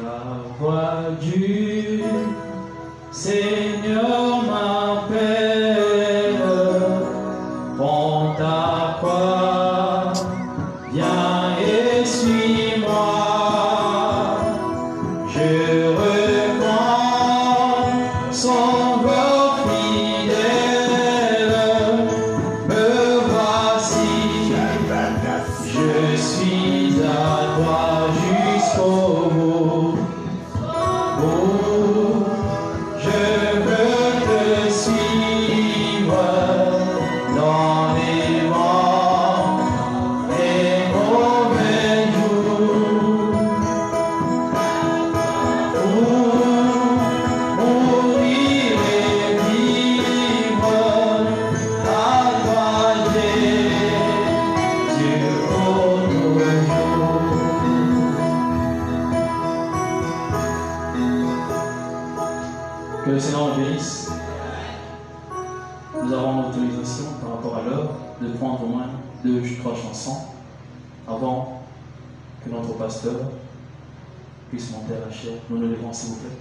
La voix du Seigneur m'appelle, prends ta croix, viens et suis-moi. Je reprends Sauveur fidèle, me voici, je suis à toi jusqu'au bout. Je veux te suivre dans les bons et mauvais jours. Mourir et vivre, à toi Jésus pour toujours. Que le Seigneur nous bénisse. Nous avons l'autorisation par rapport à l'heure de prendre au moins 2-3 chansons avant que notre pasteur puisse monter à la chaire. Nous nous levons s'il vous plaît.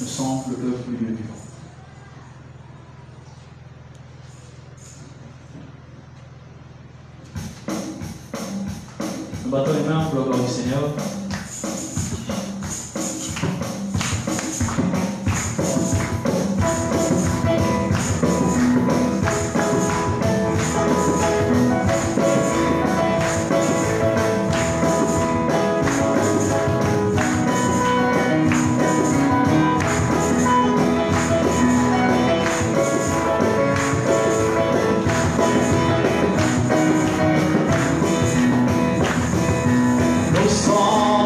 Nous sommes le peuple du Dieu vivant. Nous battons les mains pour la gloire du Seigneur. Nous sommes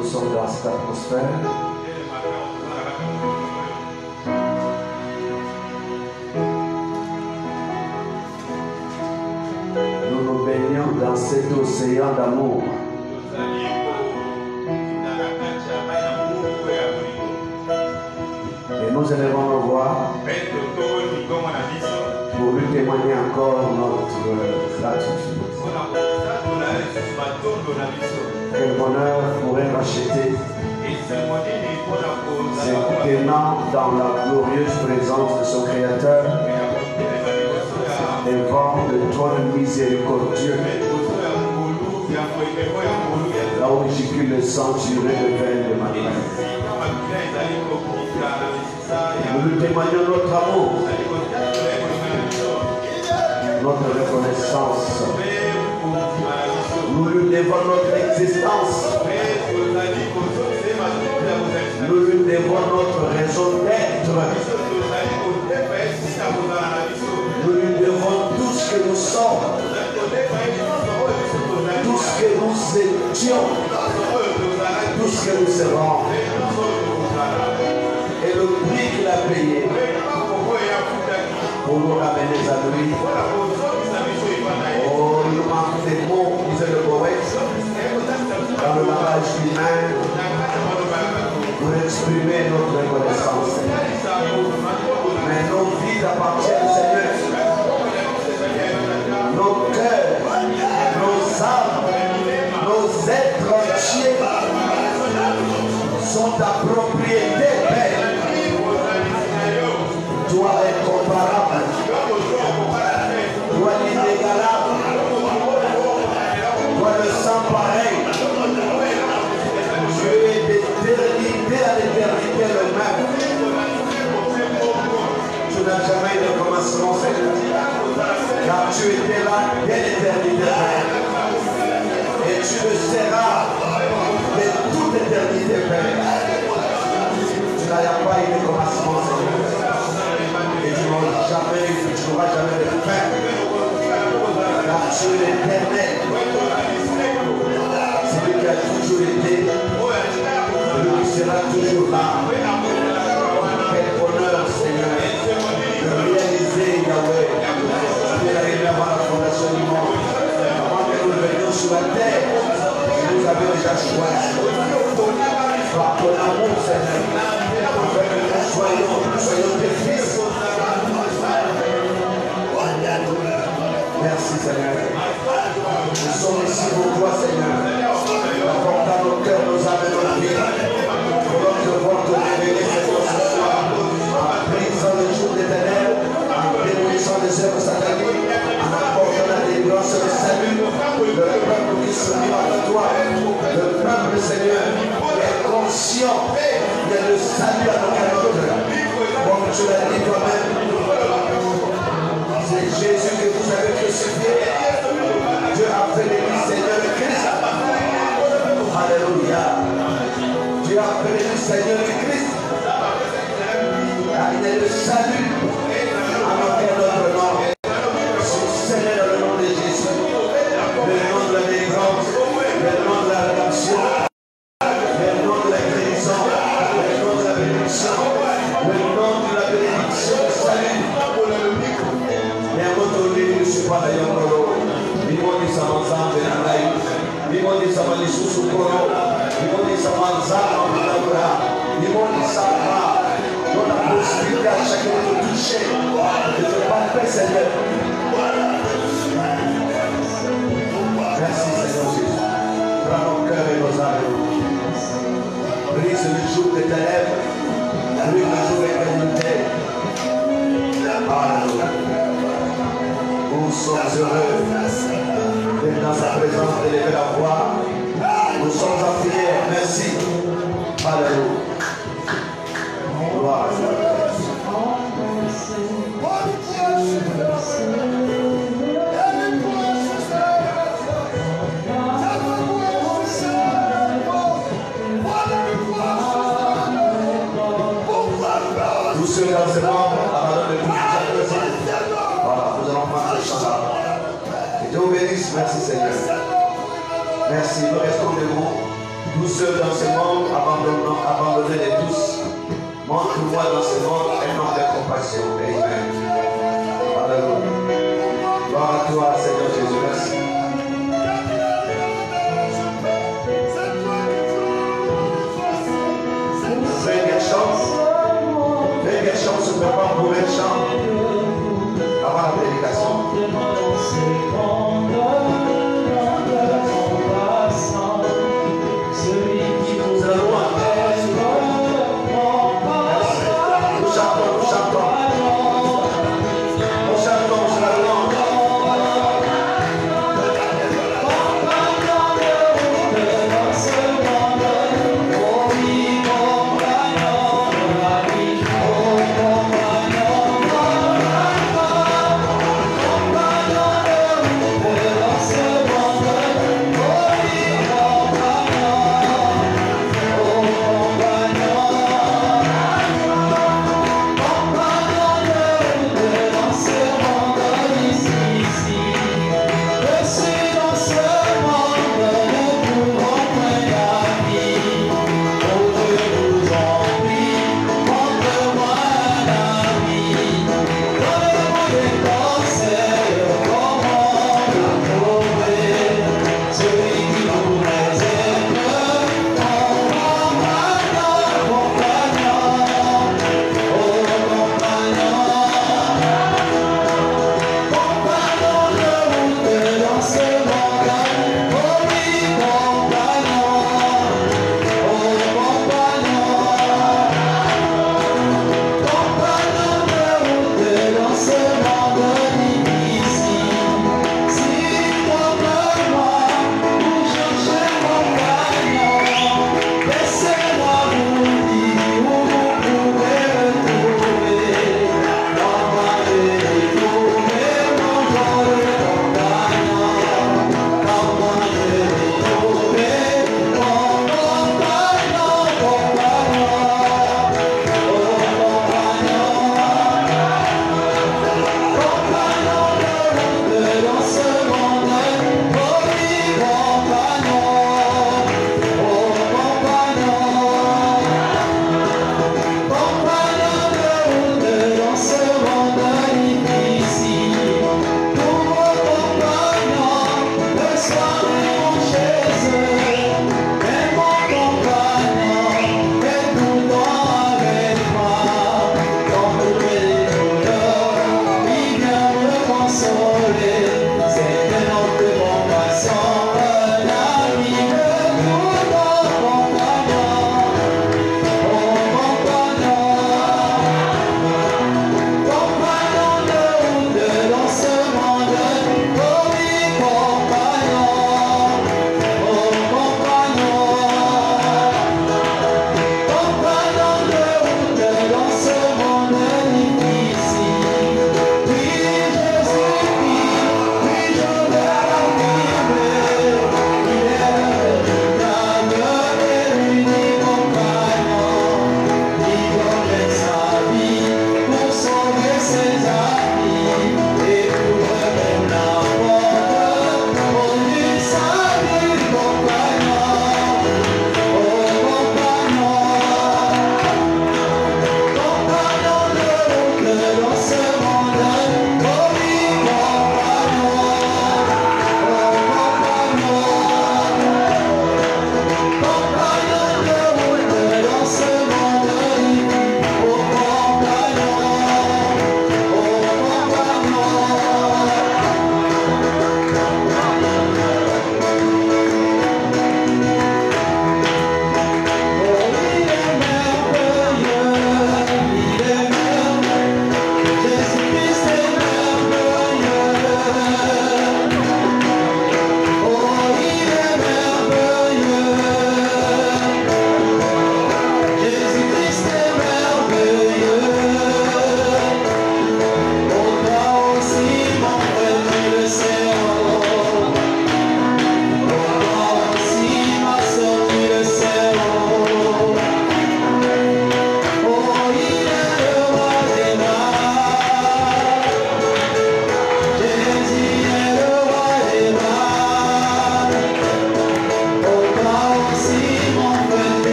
nous sommes dans cette atmosphère. Nous nous baignons dans cet océan d'amour. Et nous élevons nos voix pour lui témoigner encore notre gratitude. Quel bonheur pourrait racheter c'est tenant dans la glorieuse présence de son Créateur, devant le trône miséricordieux, là où j'écris le sanctuaire de veine de ma mère. Nous lui témoignons notre amour, notre reconnaissance. Nous lui devons notre existence. Nous lui devons notre raison d'être. Nous lui devons tout ce que nous sommes, tout ce que nous étions, tout ce que nous serons. Et le prix qu'il a payé pour nous ramener à lui. Oh, il manque des mots, disait le poète, dans le langage humain, pour exprimer notre reconnaissance. Mais nos vies appartiennent au Seigneur. Nos cœurs, nos âmes, nos êtres entiers sont ta propriété, Père. Toi incomparable, toi l'inégalable, toi le sans pareil. Tu es d'éternité à l'éternité le même. Tu n'as jamais eu de commencement, Seigneur, car tu étais là dès l'éternité, Père. Et tu le seras de toute éternité, Père. Tu n'as pas eu de commencement, Seigneur. Et tu n'auras jamais de fin. Car tu es l'éternel. C'est lui qui a toujours été. Celui qui sera toujours là. Quel bonheur, Seigneur, de réaliser, Yahweh, ce qui est arrivé avant la fondation du monde. Avant que nous venions sur la terre, tu nous avais déjà choisi. Par ton amour, Seigneur, afin que nous soyons tes fils. Merci, Seigneur. Nous sommes ici pour toi, Seigneur. Apportant nos cœurs, nos âmes et nos vies. Pour te voir te révéler, Seigneur, ce soir. En brisant le jour des ténèbres, en démolissant les œuvres sataniques, en apportant la délivrance et le salut. Le peuple qui se lit à toi. Le peuple, Seigneur, qui est conscient qu'il y a le salut à nos cœurs. Comme tu l'as dit toi-même. C'est Jésus que vous avez crucifié. Dieu a fait de lui Seigneur le Christ. Alléluia. Dieu a fait de lui Seigneur le Christ. Car il est le salut à notre nom. C'est Seigneur le nom de Jésus. Le nom de la délivrance. Le nom de la rédemption. Le nom de la guérison. Le nom de la bénédiction. Le nom de la bénédiction. Le salut. Para yongolo, limoni samanza benangai, limoni samali susu koro, limoni samanza amulabra, limoni sama. Dans la possibilité à chacun de toucher, de te palper, Seigneur. Merci, Seigneur Jésus. Prends nos cœurs et nos âmes. Brise le jour de tes lèvres, brise le jour de l'éternité. Alléluia. Nous sommes heureux d'être dans sa présence, d'élever la voix. Nous sommes en prière. Merci. Alléluia. Gloire à Dieu. Tous ceux dans ce monde, abandonnent le public. Voilà, nous allons prendre ce chant-là. Que Dieu vous bénisse. Merci Seigneur. Merci. Nous restons debout. Tous ceux dans ce monde abandonnés de tous, montre-moi dans ce monde un homme de compassion. Amen. Alléluia. Gloire à toi, Seigneur Jésus. Merci. Frère Gershon se prépare pour un chant avant la prédication. Compagnon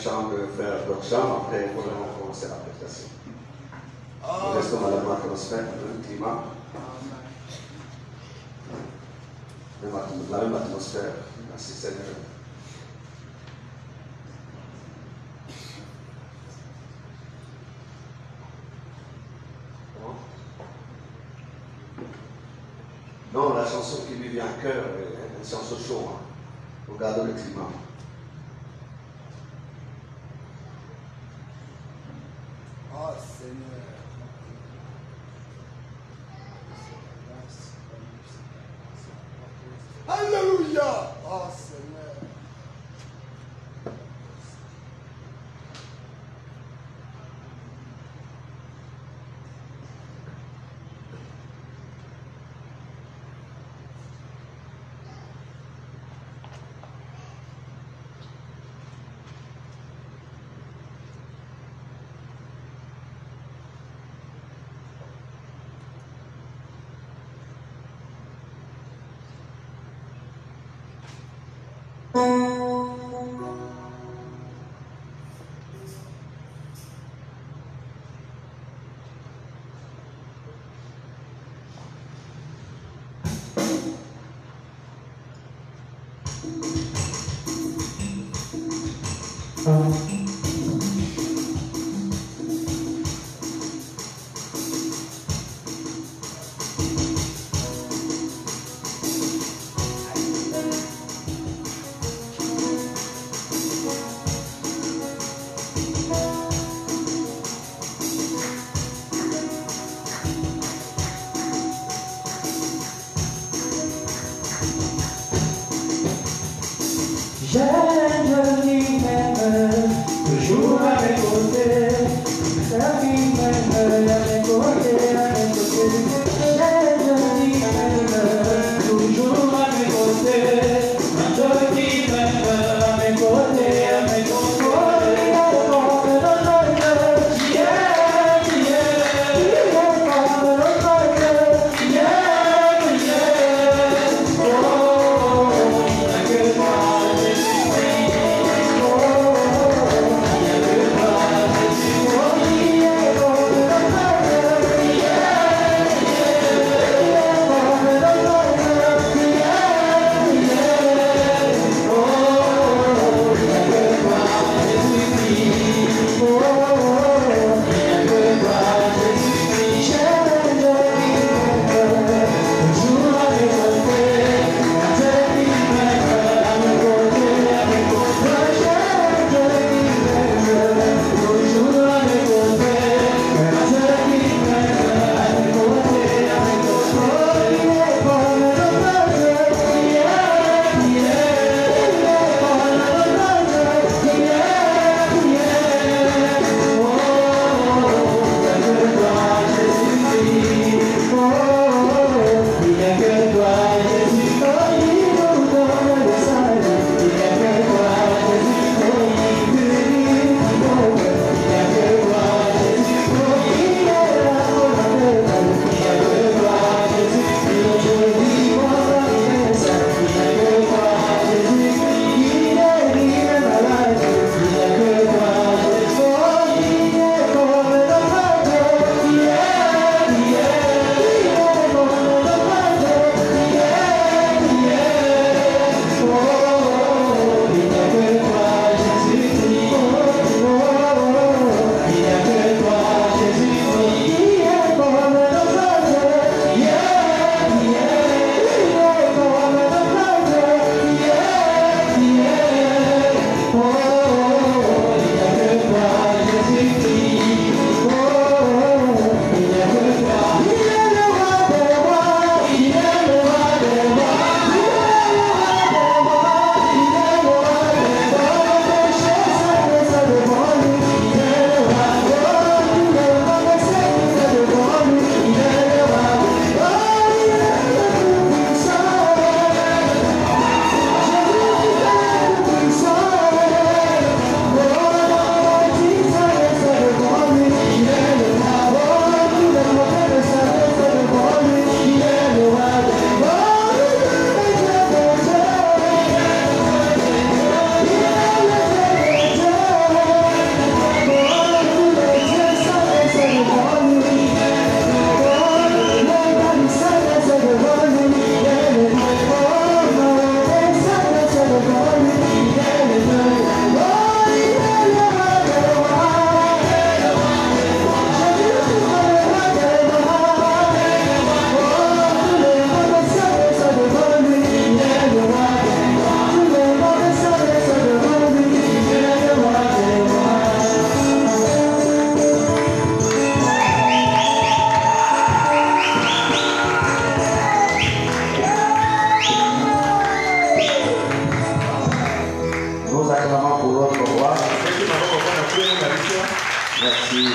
chant de frère Dorcham, après nous allons commencer la prestation. Nous restons dans la même atmosphère, le même climat. La même atmosphère. Merci Seigneur. Non, la chanson qui lui vient à cœur est une chanson chaude. Hein. Regardez le climat. Oh Seigneur. Alléluia. Oh Seigneur. Gently remember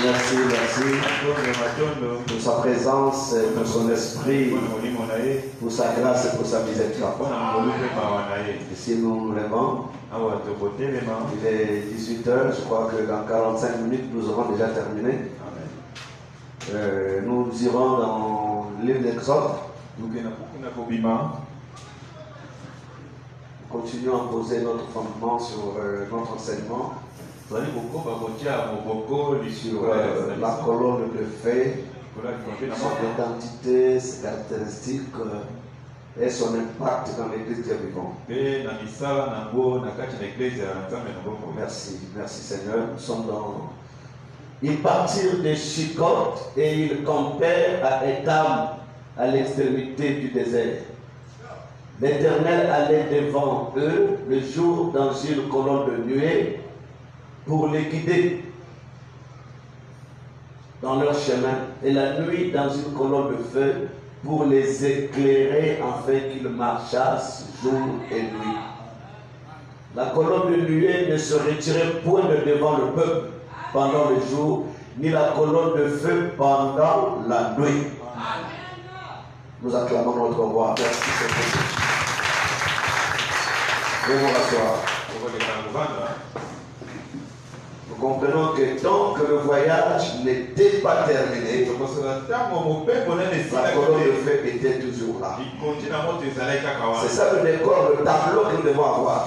merci pour sa présence, pour son esprit, pour sa grâce et pour sa miséricorde. Et si nous nous levons, il est 18h, je crois que dans 45 minutes, nous aurons déjà terminé. Nous irons dans le livre d'Exode. Continuons à poser notre fondement sur notre enseignement. Sur la colonne de fait, son identité, ses caractéristiques et son impact dans l'église Dieu vivant. Merci Seigneur. Nous sommes dans. Ils partirent de Sukkot et ils campèrent à Étam, à l'extrémité du désert. L'Éternel allait devant eux le jour dans une colonne de nuée pour les guider dans leur chemin, et la nuit dans une colonne de feu pour les éclairer afin qu'ils marchassent jour et nuit. La colonne de nuée ne se retirait point de devant le peuple pendant le jour, ni la colonne de feu pendant la nuit. Nous acclamons notre roi. Merci Seigneur. Veuillez vous rasseoir. Nous comprenons que tant que le voyage n'était pas terminé, la colonne de feu était toujours là. C'est ça le décor, le tableau que nous devons avoir.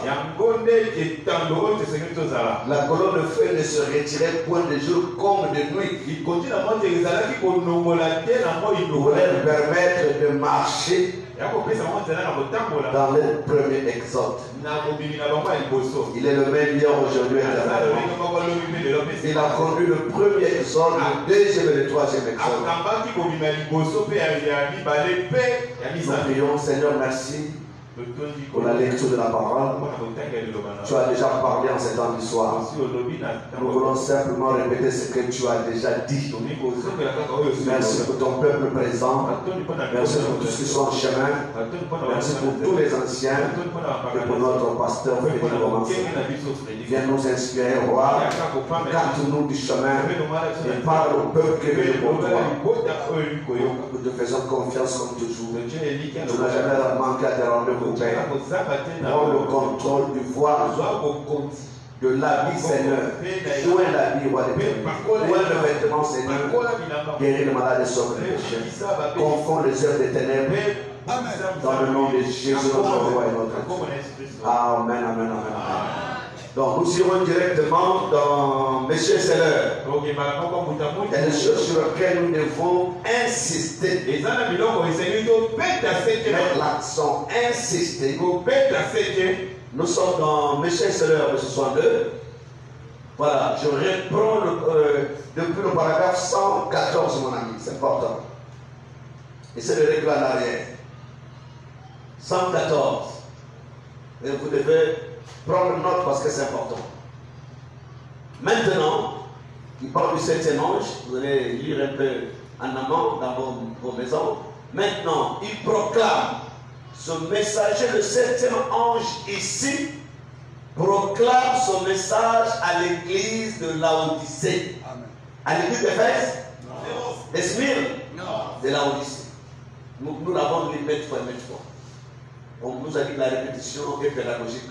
La colonne de feu ne se retirait point de jour comme de nuit. Pour leur permettre de marcher dans le premier exode. Il est le même hier, aujourd'hui et éternellement. Il a conduit le premier exode, le deuxième et le troisième exode. Nous prions, Seigneur, merci pour la lecture de la parole. Tu as déjà parlé en ces temps du soir. Nous voulons simplement répéter ce que tu as déjà dit. Merci pour ton peuple présent. Merci pour tous ceux qui sont en chemin. Merci pour tous les anciens et pour notre pasteur Frédéric Romancé. Viens nous inspirer, roi. Garde-nous du chemin et parle au peuple qui est pour toi. Nous te faisons confiance comme toujours. Tu n'as jamais manqué à tes rendez-vous. Prends le contrôle du voile de l'habit, Seigneur. Où est l'habit, roi des péchés? Où est le vêtement, Seigneur? Guéris le malade et sauve le péché. Confond les œuvres des ténèbres. Dans le nom de Jésus, notre roi et notre Dieu. Amen, amen, amen, amen. Donc nous irons directement dans Monsieur Seller. Il y a des choses sur lesquelles nous devons insister. Mettre l'accent, insister. Nous sommes dans Monsieur Seller, verset 62. Voilà, je reprends depuis le paragraphe 114, mon ami, c'est important. Essayez de régler en arrière. 114. Et vous devez prendre note parce que c'est important. Maintenant, il parle du septième ange. Vous allez lire un peu en amont dans vos maisons. Maintenant, il proclame ce messager, le septième ange ici, proclame son message à l'église de Laodicée. À l'église d'Éphèse? De Smyrne? De Laodicée. Nous l'avons lu maintes fois. On nous a dit que la répétition est pédagogique.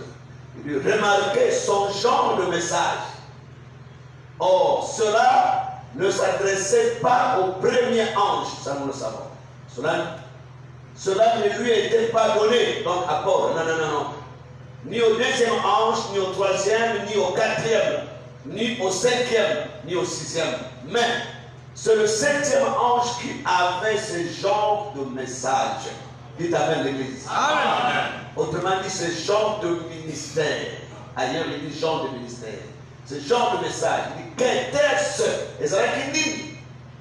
Il dit, remarquez son genre de message. Or, cela ne s'adressait pas au premier ange, ça nous le savons. Cela ne lui était pas donné, donc à Paul. Non. Ni au deuxième ange, ni au troisième, ni au quatrième, ni au cinquième, ni au sixième. Mais c'est le septième ange qui avait ce genre de message. Dites Amen l'église. Amen. Autrement dit, ce genre de ministère. Ailleurs, il dit genre de ministère. Ce genre de message. Il dit, qu'était-ce? Et c'est vrai qu'il dit,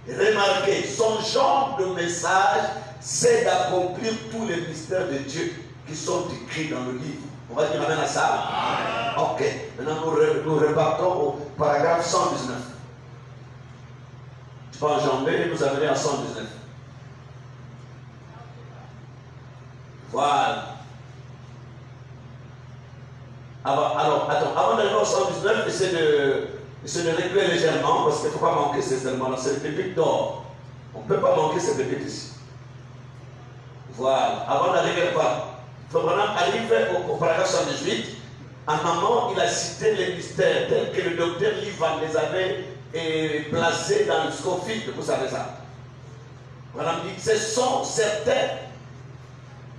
remarquez, son genre de message, c'est d'accomplir tous les mystères de Dieu qui sont écrits dans le livre. On va dire Amen à ça. Amen. Ok. Maintenant, nous repartons au paragraphe 119. Tu peux enjamber, nous amener à 119. Voilà. Alors, attends, avant d'arriver au 119, essaie Et se le récupère légèrement parce qu'il ne faut pas manquer ces éléments-là. C'est le pépites d'or. On ne peut pas manquer ces pépites ici. Voilà. Avant d'arriver par Frère arrive au paragraphe 118. En amont, il a cité les mystères tels que le docteur Livan les avait placés dans le scofield. Vous savez ça. Madame dit, ce sont certains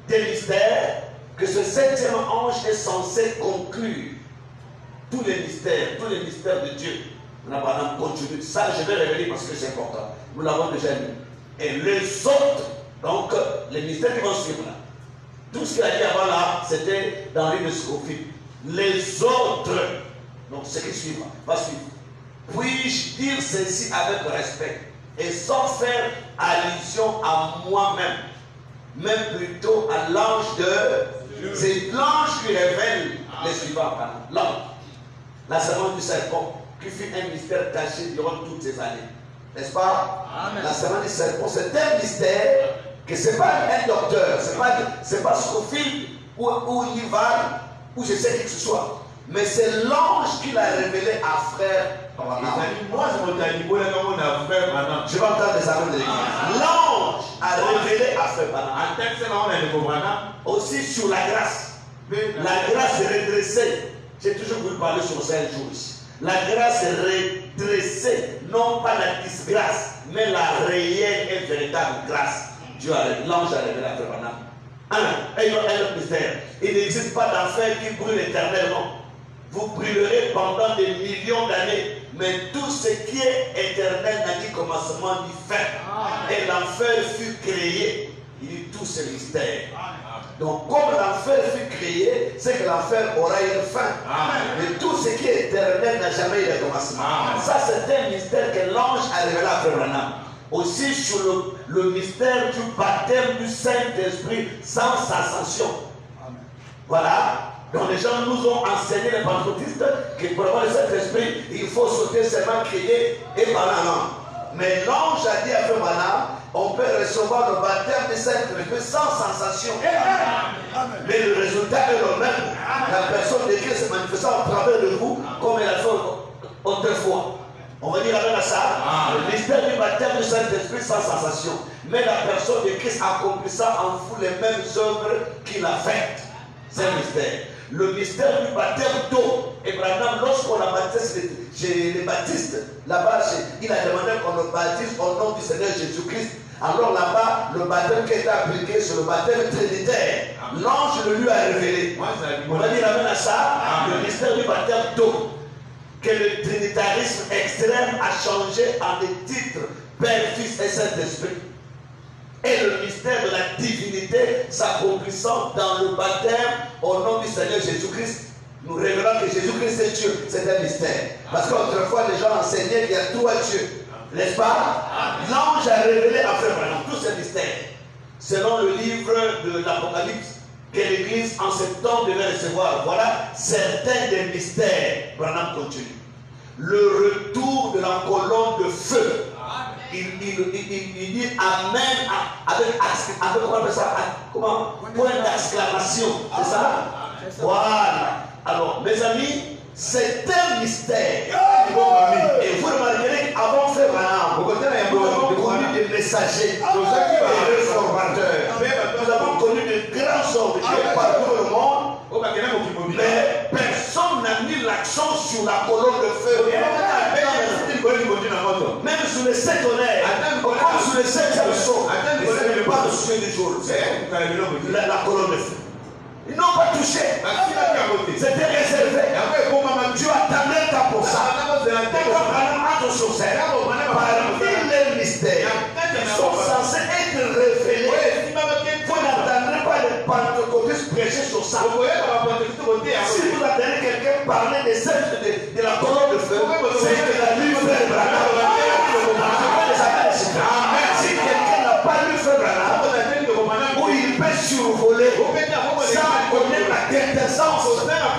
des mystères que ce septième ange est censé conclure. Tous les mystères de Dieu. Madame continue. Ça, je vais révéler parce que c'est important. Nous l'avons déjà lu. Et les autres, donc, les mystères qui vont suivre là. Tout ce qu'il a dit avant là, c'était dans le livre de Scofield. Les autres, donc ce qui suivra, va suivre. Puis-je dire ceci avec respect et sans faire allusion à moi-même, même plutôt à l'ange de... C'est l'ange qui révèle les suivants. L'ange, la semence du serpent, qui fut un mystère caché durant toutes ces années. N'est-ce pas? Amen. La semence du serpent, c'est un mystère que ce n'est pas un docteur, c'est pas Scofield ou Livan ou je sais qui que ce soit. Mais c'est l'ange qui l'a révélé à frère. Moi, je vais entendre les amis de l'église. L'ange a révélé à frère Branham. Aussi sur la grâce. La grâce est redressée. J'ai toujours voulu parler sur ça un jour ici. La grâce est redressée, non pas la disgrâce, mais la réelle et véritable grâce. L'ange a révélé à frère Branham. Un autre mystère. Il n'existe pas d'enfer qui brûle éternellement. Vous brûlerez pendant des millions d'années, mais tout ce qui est éternel n'a ni commencement ni fin. Et l'enfer fut créé. Il dit tous ces mystères. Donc, comme l'enfer fut créé, c'est que l'enfer aura une fin. Mais tout ce qui est éternel n'a jamais eu de commencement. Ça, c'est un mystère que l'ange a révélé à frère Branham. Aussi sur le mystère du baptême du Saint-Esprit sans ascension. Voilà. Donc les gens nous ont enseigné, les pentecôtistes, que pour avoir le Saint-Esprit, il faut sauter seulement, crier et parler en langue. Mais l'ange a dit à frère Branham, on peut recevoir le baptême du Saint-Esprit sans sensation. Mais le résultat est le même. La personne de Dieu se manifestant au travers de vous comme elle a fait autrefois. On va dire avec ça, le mystère du baptême du Saint-Esprit sans sensation. Mais la personne de Christ accomplissant en vous les mêmes œuvres qu'il a faites. C'est un mystère. Le mystère du baptême d'eau. Et Branham, lorsqu'on a baptisé les baptistes, là-bas, il a demandé qu'on le baptise au nom du Seigneur Jésus-Christ. Alors là-bas, le baptême qui était appliqué sur le baptême trinitaire, l'ange le lui a révélé. On va dire avec ça, le mystère du baptême d'eau. Que le trinitarisme extrême a changé en des titres Père, Fils et Saint-Esprit. Et le mystère de la divinité s'accomplissant dans le baptême au nom du Seigneur Jésus-Christ. Nous révélons que Jésus-Christ est Dieu. C'est un mystère. Parce qu'autrefois, les gens enseignaient qu'il y a trois dieux. N'est-ce pas? L'ange a révélé à frère Branham tous ces mystères. Selon le livre de l'Apocalypse, que l'Église en septembre devait recevoir. Voilà certains des mystères. Branham continue. Le retour de la colonne de feu. Il dit Amen avec comment on appelle ça? Comment? Point d'exclamation. C'est ça? Voilà. Alors, mes amis, c'est un mystère. Et vous remarquerez qu'avant frère Branham, nous avons connu des messagers, des réformateurs. Nous avons connu de grands hommes qui ont parcouru le monde. Mais personne n'a mis l'accent sur la colonne de feu. Même sur les sept tonnerres, comme sur les sept chansons, ce n'est pas le sujet du jour. La colonne de feu. Ils n'ont pas touché. C'était réservé. Dieu attendait ta pour ça. Attention, c'est parmi les mystères qui sont censés être révélés. Vous n'entendrez pas les pentecôtistes prêcher sur ça. Si vous entendez quelqu'un parler des sectes de la colonne de feu, c'est que la lu frère Branham. Si quelqu'un n'a pas lu frère Branham, où il peut survoler sans connaître la quintessence,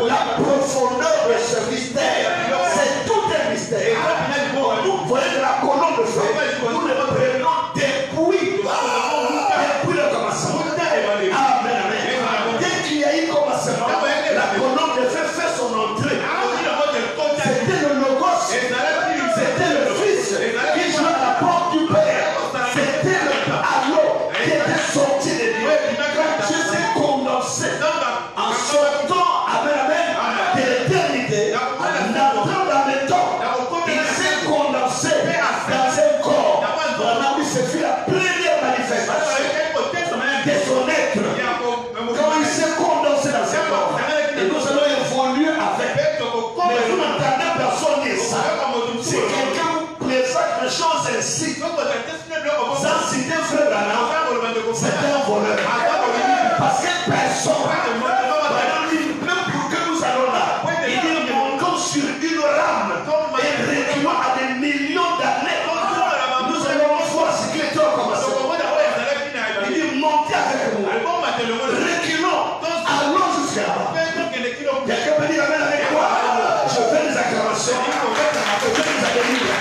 la profondeur de ce mystère, c'est tout un mystère. Nous voyons la colonne de feu, nous le prenons depuis le commencement. Amen. Dès qu'il y a eu commencement, la colonne de feu fait son entrée. C'était le logos. sort. Même pour que nous allons là, il dit montons sur une rame et reculons à des millions d'années. Nous allons voir ce que les temps commencent. Il dit montez avec nous. Reculons. Allons jusqu'à là. Il y a quelqu'un qui dit amen avec moi. Je fais des acclamations. Je fais des acclamations.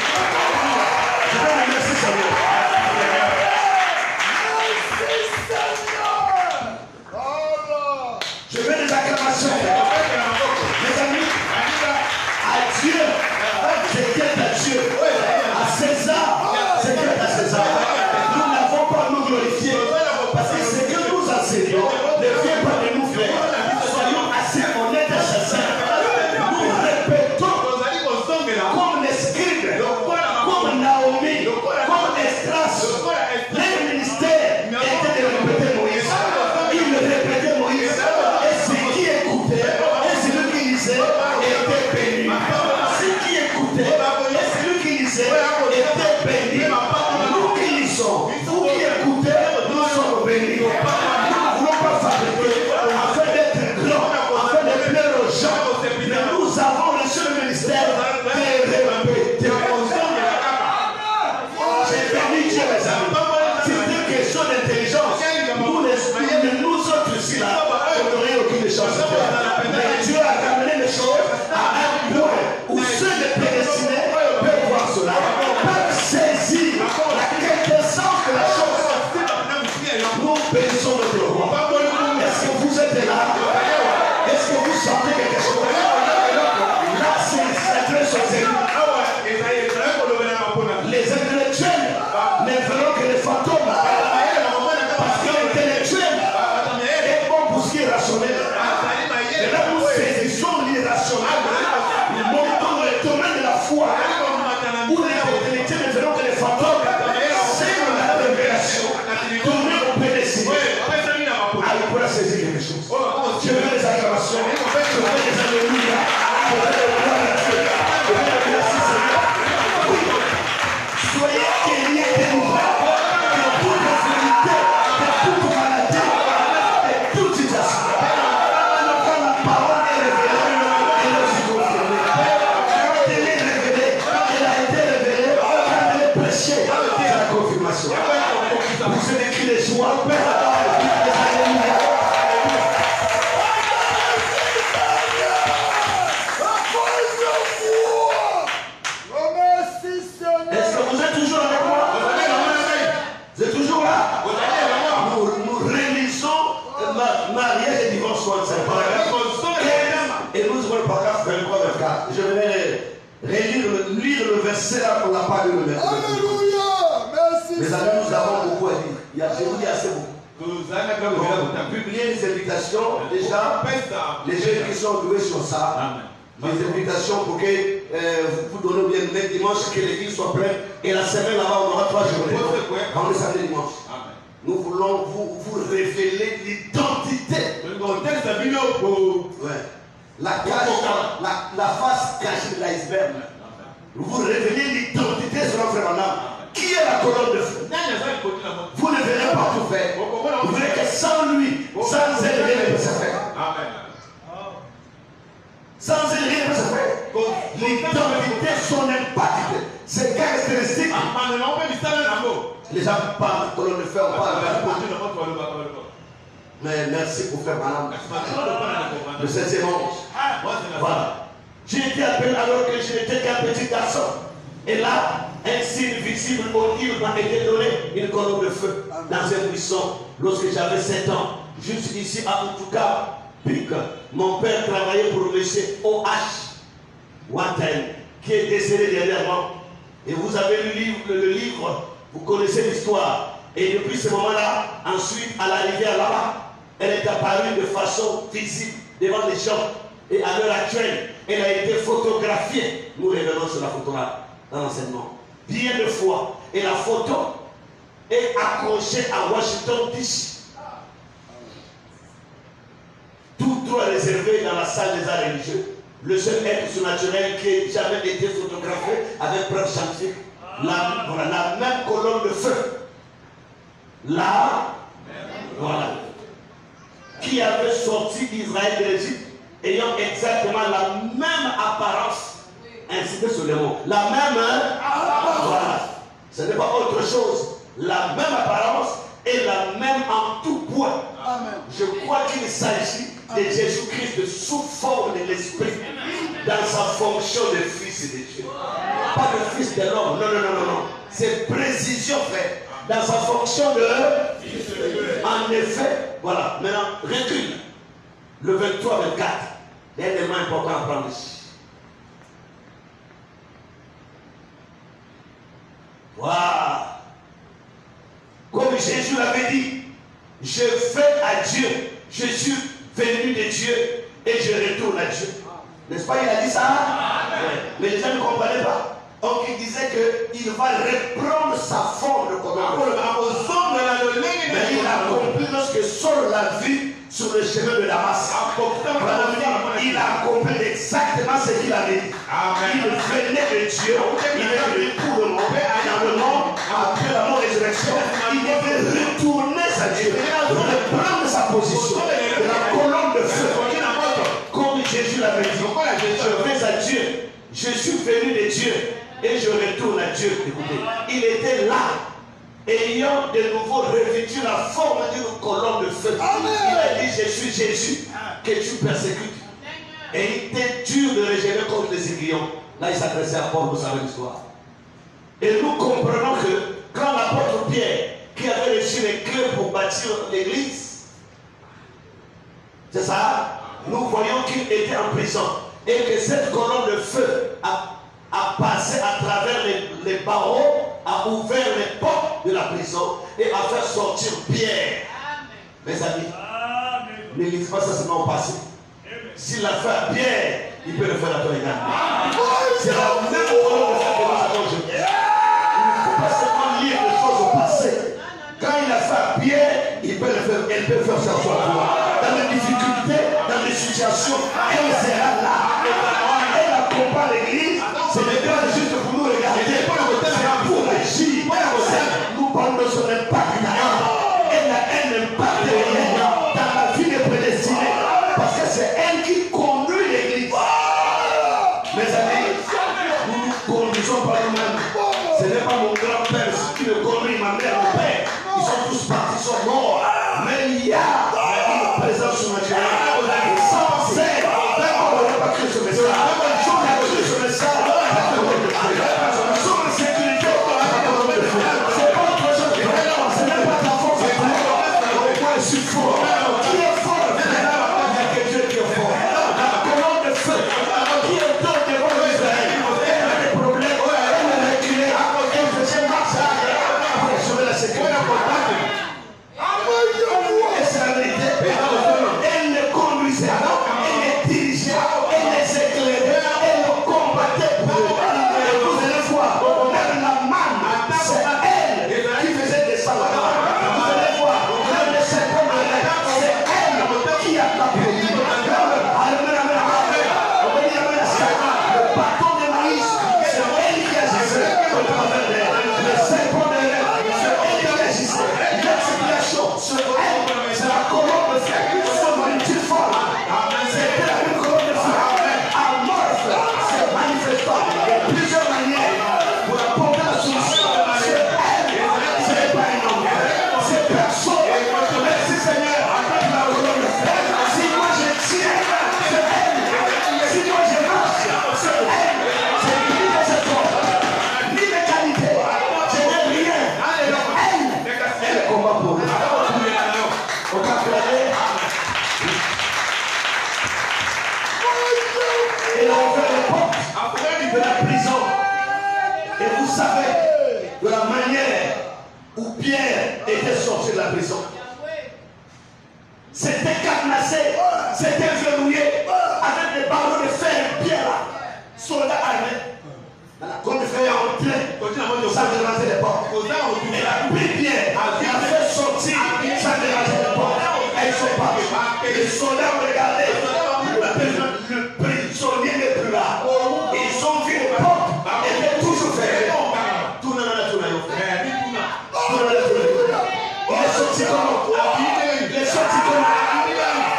Je vais remercier Seigneur. Je fais des acclamations. Mes amis, à Dieu, c'est qui est à Dieu. À César, c'est qui est à César. Nous n'avons pas à nous glorifier. Parce que ce que nous enseignons ne vient pas de nous faire. Soyons assez honnêtes et sincères. Nous répétons comme les scribes, comme Naomi, comme Esdras. Les ministères étaient de répéter Moïse. Ils répétaient Moïse. Et ceux qui écoutaient, et celui qui lisait, était béni. Ceux qui écoutaient, et celui qui lisait, était béni. Nous qui lisons, vous qui écoutez, nous sommes bénis. Nous ne voulons pas fabriquer afin d'être grands, afin de plaire aux gens. Mais nous avons reçu le ministère de répéter. J'ai béni Dieu, mes amis. C'est une question d'intelligence. Nous autres ici, là, on n'aurait aucune chance de faire. Mais Dieu a ramené les choses à un point où ceux les prédestinés peuvent voir cela, peuvent saisir la quintessence de la chose. Nous bénissons notre roi. Est-ce que vous êtes là? Est-ce que vous sentez quelque chose? Là, c'est très sorcier. Les intellectuels ne verront que les fantômes. Parce que l'intellectuel est bon pour ce qui est rationnel. Et là, nous saisissons l'irrationnel. Nous montons le domaine de la foi. Où les intellectuels ne verront que les fantômes. C'est la révélation. Tournez au prédestiné. Ah, il pourra saisir quelque chose. Je veux des acclamations. Je veux des alléluia. Je veux des gloires à Dieu. Je veux des merci Seigneur. Oui. Soyez guéris et délivrés de toute infirmité, de toute maladie, de toute situation. Quand la parole est révélée, elle est aussi confirmée. Quand elle est révélée, elle a été révélée. Quand elle est prêchée, c'est la confirmation. Vous avez écrit les joies, les alléluia. Est-ce que vous êtes toujours avec moi? Vous êtes toujours là? Nous réalisons mariage et divorce et nous ouvrons le paragraphe 23-24. Je vais lire le verset là qu'on n'a pas lu le verset. Alléluia. Merci. Mes amis, nous avons beaucoup à dire. Je vous dis assez beaucoup. Publier les invitations, déjà, les jeunes qui sont doués sur ça. Les invitations pour que vous donnez bien le dimanche, que l'église soit pleine. Et la semaine là-bas, on aura 3 journées. On est samedi dimanche. Nous voulons vous révéler l'identité. Ouais. La face cachée de l'iceberg. Vous révélez l'identité selon Frère Branham. Qui est la colonne de feu? Vous ne verrez pas tout faire. Vous verrez que sans lui, sans elle, rien ne peut se faire. Sans elle, rien ne peut se faire. L'identité, son impact, ses caractéristiques. Les gens parlent de colonne de feu, on parle de... Mais merci pour faire Branham. Le 7e ange. Voilà. J'ai été appelé alors que je n'étais qu'un petit garçon. Et là, un signe visible audible m'a été donné, une colonne de feu dans un buisson lorsque j'avais 7 ans. Juste ici à Utuka, Pic. Mon père travaillait pour le monsieur O.H. Watten, qui est décédé dernièrement. Et vous avez lu le livre, vous connaissez l'histoire. Et depuis ce moment-là, ensuite, à l'arrivée là-bas, elle est apparue de façon visible devant les gens. Et à l'heure actuelle, elle a été photographiée. Nous revenons sur la photo là, dans l'enseignement. Bien de fois. Et la photo est accrochée à Washington DC. Tout droit réservé dans la salle des arts religieux. Le seul être surnaturel qui ait jamais été photographié avec preuve scientifique. La même colonne de feu. Là, voilà. Qui qui avait sorti Israël de l'Égypte, ayant exactement la même apparence, ainsi que sur le mot. La même voilà. Ce n'est pas autre chose. La même apparence et la même en tout point. Amen. Je crois qu'il s'agit de Jésus-Christ sous forme de l'Esprit dans sa fonction de Fils de Dieu. Pas de Fils de l'homme. Non, non, non, non, non. C'est précision, frère. Dans sa fonction de Fils de Dieu. En effet, voilà. Maintenant, recule. Le 23-24. L'élément important à prendre ici. Voilà. Comme Jésus l'avait dit, je vais à Dieu, je suis venu de Dieu et je retourne à Dieu. N'est-ce pas, il a dit ça? Mais les gens ne comprenaient pas. Donc il disait qu'il va reprendre sa forme de commandement. Mais il a compris lorsque Saul l'a vu sur le chemin de Damas. Il a compris exactement ce qu'il avait dit. Il venait de Dieu, il est venu pour le monde, dans le monde, après la mort et la résurrection, il devait retourner à Dieu, reprendre sa position de la colonne de feu. Comme Jésus l'avait dit, je vais à Dieu, je suis venu de Dieu et je retourne à Dieu. Écoutez, il était là, ayant de nouveau revêtu la forme d'une colonne de feu. Il a dit, je suis Jésus que tu persécutes. Et il était dur de régénérer contre les aiguillons. Là, il s'adressait à Paul, vous savez l'histoire. Et nous comprenons que quand l'apôtre Pierre, qui avait reçu les clés pour bâtir l'église, c'est ça, nous voyons qu'il était en prison. Et que cette colonne de feu a passé à travers les barreaux, a ouvert les portes de la prison et a fait sortir Pierre. Mes amis, ne lisez pas ça seulement au passé. S'il l'a fait à Pierre, il peut le faire à toi également. C'est la même colonne de feu que nous avons aujourd'hui. Il ne faut pas seulement lire les choses au passé. Quand il a fait à Pierre, il peut le faire, elle peut faire ça à toi. Dans les difficultés, dans les situations, elle sera là. Elle accompagne l'église. Ce n'est pas juste pour nous regarder. C'est pour agir. Nous parlons de son impact. Elle a un impact réel dans la vie des prédestinés. Parce que c'est elle qui conduit l'église. Mes amis, nous nous conduisons par nous-mêmes. Ce n'est pas mon grand-père qui me conduit, ma mère, mon père. Ils sont tous partis, ils sont morts. Mais il y a une présence surnaturelle. Sans cesse, on n'a pas cru ce message. On a cru ce message. Nous sommes en sécurité. C'est pas autre chose. Ce n'est pas ta force. Moi, je suis fort. Qui est fort? Il y a que Dieu qui est fort. La colonne de feu qui est dans devant Israël. Elle a des problèmes. Elle a reculé. Elle faisait marche arrière pour assurer la sécurité. Et c'est la vérité. Elle les conduisait. Elle les dirigeait. Elle les éclairait. Elle les combattait pour eux. Et vous allez voir, même la manne, c'est elle qui faisait des salades. Vous allez voir, même les serpents de l'air, c'est elle qui a tapé. Le bâton de Moïse, c'est elle qui agissait au travers d'elle. Le serpent de l'air, c'est elle qui agissait. L'expiation, c'est elle. C'est la colonne de feu. C'est une petite forme. C'était la même colonne de feu. Amorphe, c'est manifestant de plusieurs manières pour apporter la solution. C'est elle. Ce n'est pas un homme. C'est personne. Merci Seigneur. La colonne de feu. Si moi je tiens, c'est elle. Si moi je marche, c'est elle. C'est ni de cette forme, ni de qualité. Je n'ai rien. Elle combat pour nous. On va acclamer. Elle a ouvert les portes de la prison. Et vous savez de la manière où Pierre était sorti de la prison. C'était cadenassé, c'était verrouillé avec des barreaux de fer et pierre là. Soldats armés. Comme il fallait entrer, ça dérangeait les portes. Elle a pris Pierre, il a fait sortir, ça dérangeait les portes. Elles sont parties. Les soldats ont regardé. Le prisonnier n'est plus là. Ils ont vu les portes. Elles étaient toujours fermées. Tout le monde a tourné. Il est sorti comment? Il est sorti comment?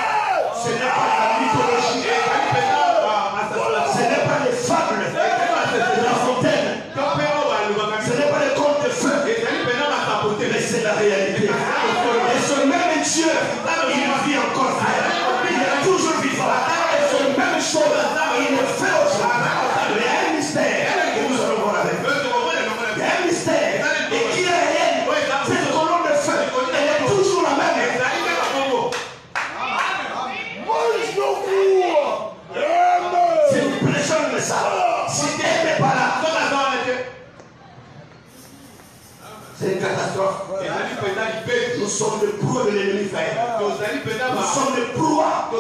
Nous sommes le proie de l'ennemi, frère. Nous sommes le proie.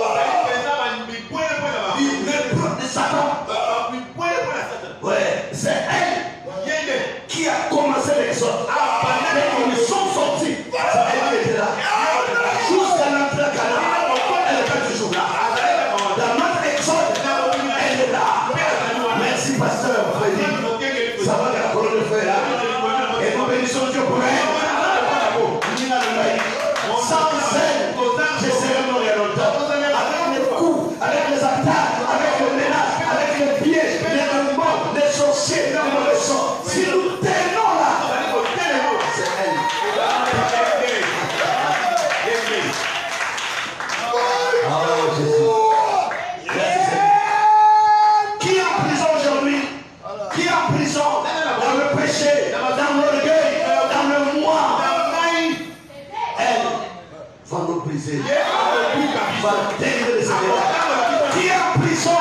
De Satan. Ouais, c'est elle qui a commencé l'exode. Quand ils sont sortis, elle était là. Jusqu'à l'entrée à Canaan, elle était toujours là. Dans notre exode, elle est là. Merci, pasteur Freddy. Ça va de la colonne de feu là. Et nous bénissons Dieu pour elle. Sans elle, je serai mort il y a longtemps. Avec les coups, avec les attaques, avec les menaces, avec les pièges, les démons, les sorciers, les mauvais sorts. Si nous tenons là, c'est elle. Oh Jésus. Qui est en prison aujourd'hui? Qui est en prison? Dans le péché, dans l'orgueil, dans le moi. Elle va nous briser. Va délivrer les événements. Qui est en prison?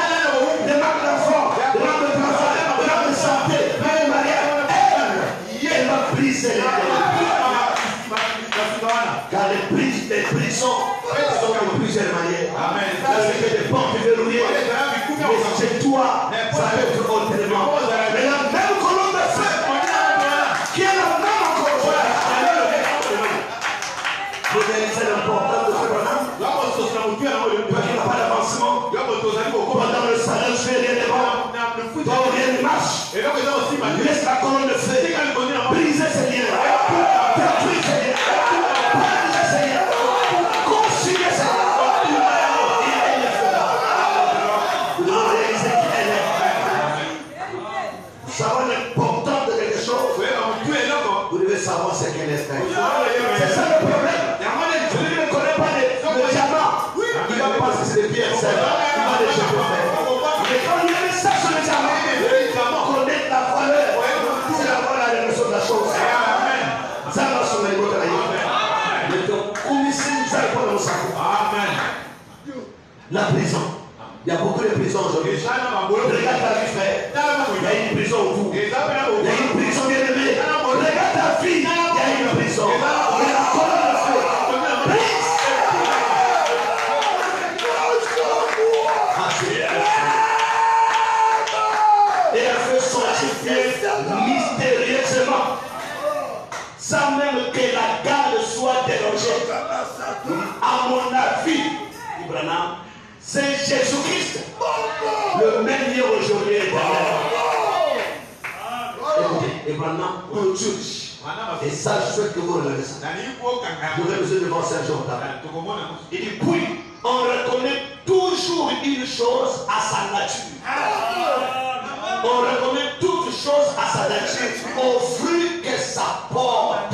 De manque d'enfants, de manque de travail, de manque de santé, de manque de mariage. Elle va briser les événements. Car les prisons sont de plusieurs manières. Là, c'est des portes verrouillées. Mais chez toi, ça peut être autrement. Mais la même colonne de feu, qui est la même encore aujourd'hui. Vous réalisez l'importance de ce programme. Parce qu'il n'y a pas d'avancement. Pendant le salon, je fais rien devant. Quand rien ne marche, laisse la colonne de feu. Brisez ces liens. Détruisez ces liens. Paralysez ces liens. Consumez ces liens. Vous réalisez qui elle est. Vous savez l'importance de quelque chose. Vous devez savoir ce qu'elle est. C'est ça le problème. Celui qui ne connaît pas le diamant, il va penser que c'est des pierres seules. Il va les jeter faire. Mais quand il y a un message sur le diamant, connaître la valeur, c'est la valeur de la leçon de la chose. Ça va sur les mots de la vie. Mais donc, commissaire, ça répond dans sa cour. La prison. Il y a beaucoup de prisons aujourd'hui. Regarde ta vie, frère. Il y a une prison au bout. Il y a une prison bien aimée. Regarde ta vie. Il y a une prison. Il y a la colonne de feu. Et elle fait sanctifier mystérieusement, sans même que la garde soit dérangée. À mon avis, Ibrahim, c'est Jésus-Christ, le même hier, aujourd'hui et éternel. Écoutez, Ibrahim, on juge. Et ça, je souhaite que vous regardez ça. Vous avez besoin de voir Saint-Jordan. Il dit, puis, on reconnaît toujours une chose à sa nature. On reconnaît toute chose à sa nature, au fruit que ça porte.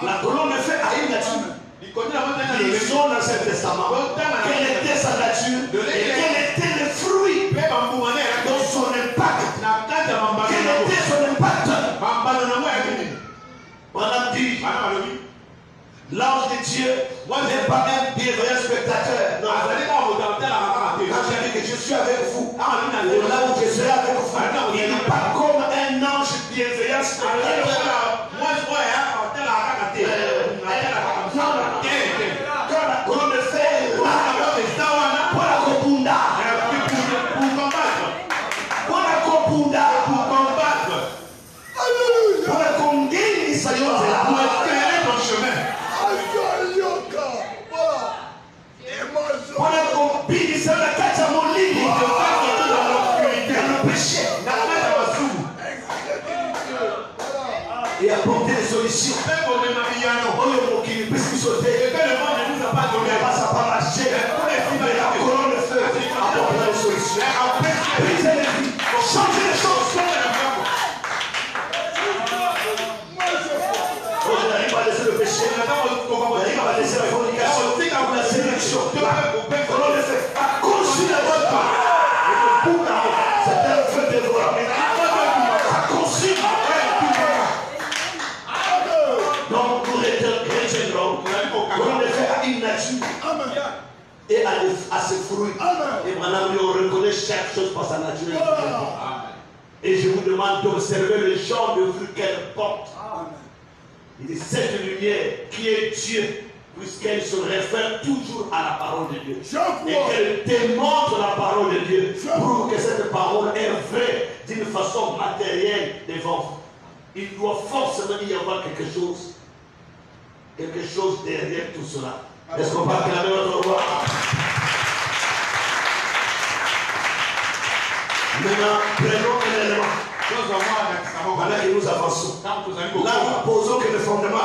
La colonne de feu a une nature. Ils ont dans l'Ancien Testament quelle était sa nature et quel était le fruit de son impact. Quel était son impact? On a dit, l'ange de Dieu n'est pas un bienveillant spectateur. Non, quand j'ai dit que je suis avec vous, là où je serai avec vous, il n'est pas comme un ange bienveillant spectateur. Quand la colonne de fer, pour la copunda, pour la congénie, il s'agit de la pour éclairer ton chemin. Pour la copine, c'est la carte à mon lit. Dans le péché. Et apporter des solutions. Ça va marcher. Mais la colonne de feu apportera des solutions. Briser les vies. Changer les choses. On n'arrive pas à laisser le péché. On n'arrive pas à laisser la fornication. La séduction. La colonne de feu a conçu la bonne part. C'est un feu dévorant. Ça conçu. Donc, pour être chrétien, colonne de feu a une nature. Et à ses fruits. Et maintenant, on reconnaît chaque chose par sa nature. Et je vous demande d'observer le genre de fruit qu'elle porte. Il dit, cette lumière qui est Dieu, puisqu'elle se réfère toujours à la parole de Dieu. Et qu'elle démontre la parole de Dieu, prouve que cette parole est vraie d'une façon matérielle devant vous. Il doit forcément y avoir quelque chose derrière tout cela. Est-ce qu'on va acclamer notre roi? Maintenant, prenons un élément. Pendant que nous avançons. Là, nous posons que le fondement.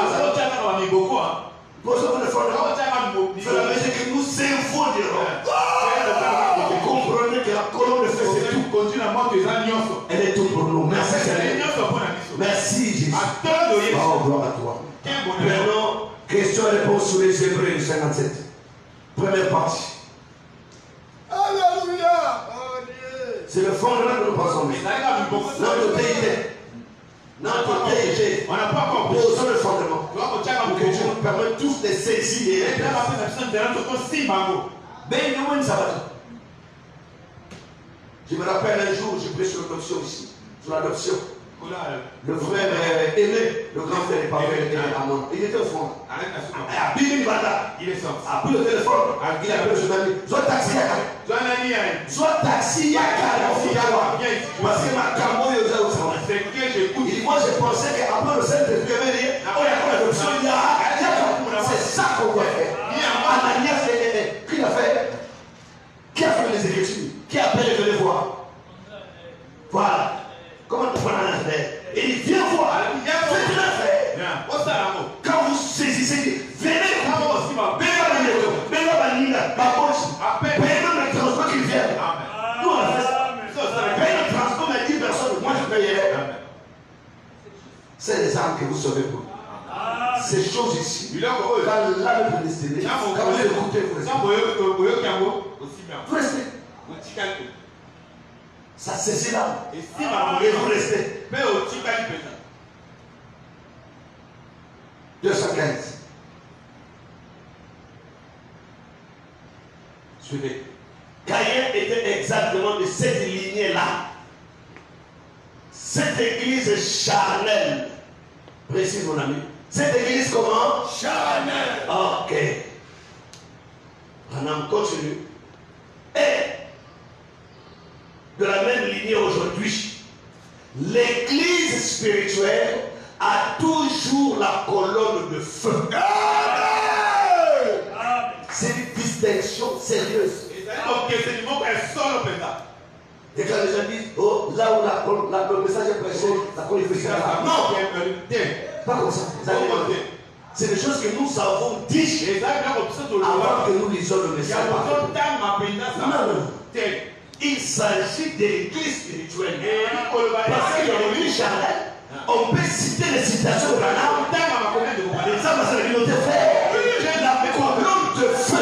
Posons que le fondement. C'est la mesure que nous infondirons. Vous comprenez que la colonne de feu, c'est tout. Elle est tout pour nous. Merci Seigneur. Merci Jésus. Oh, gloire à toi. Prenons question et réponse sur les Hébreux 57. Première partie. Alléluia. C'est le fondement que nous pensons. Notre TIT. Notre TIT. On n'a pas encore posons le fondement. Pour que Dieu nous permette tous de saisir. Je me rappelle un jour, j'ai pris sur l'adoption ici. Sur l'adoption. Le frère aîné, le grand frère est parvenu à moi. Il était au fond. À Bini Bada. Il est sorti. A pris le téléphone. Il a appelé son ami. Soit taxi Yaka. Soit taxi Yaka. Parce que ma camo est au fond. Moi je pensais qu'après le Saint-Esprit, il y a l'adoption. C'est ça qu'on doit faire. Ananias, qui l'a fait? Qui a fait les Écritures? Qui a appelé de les voir? Voilà. Comment tu prends un affaire? Et il vient voir. Faites une affaire. Quand vous saisissez, venez. Venez le transport qui vient. Nous on a fait ça. Paye le transport, mais 10 personnes. Moi je payerai. C'est les âmes que vous sauvez pour. Ces choses ici. Quand l'âme est prédestinée, quand vous écoutez, vous restez. Ça saisit l'âme. Et vous restez. 215. Suivez. Caïn était exactement de cette lignée-là. Cette église charnelle. Précise mon ami. Cette église comment? Charnelle. Ok. On continue. Et de la même lignée aujourd'hui, l'église spirituelle a toujours la colonne de feu. C'est une distinction sérieuse. Et quand les gens disent, oh, là où le message est prêché, la colonne de feu, non, pas comme ça. C'est des choses que nous avons dit avant que nous lisions le message. Non. Il s'agit de l'église spirituelle. Parce que dans l'église charnelle, on peut citer les citations de Branham. Les hommes à la communauté fait la colonne de feu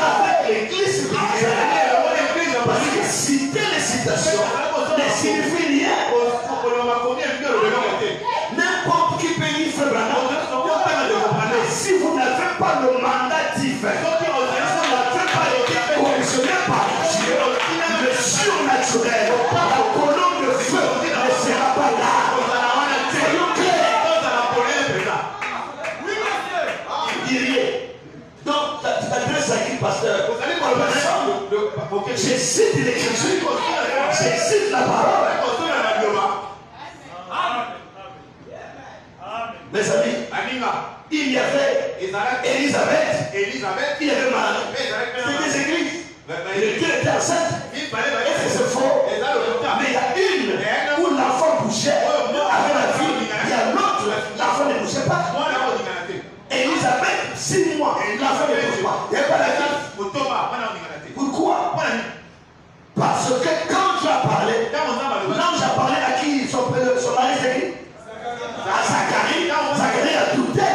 avec l'église spirituelle. Parce que citer les citations ne signifie rien. N'importe qui peut y faire Branham. Mais si vous n'avez pas le mandat divin, si vous n'avez pas été commissionné par Dieu, le surnaturel, la colonne de feu ne sera pas là. Soyons clairs. Il dit rien. Donc, tu t'adresses à qui, pasteur? Je cite l'écriture, je cite la parole. Mes amis, il y avait Élisabeth, il y avait Marie. C'était des églises. Le Dieu était enceinte. Est-ce que c'est faux? Mais il y a une où l'enfant bougeait avec la fille. Il y a l'autre, l'enfant ne bougeait pas. Élisabeth, 6 mois, l'enfant ne bouge pas. Il n'y a pas la fille. Pourquoi? Parce que quand tu as parlé, l'ange a parlé à qui? Son mari, c'est qui? À Zacharie. Zacharie a douté.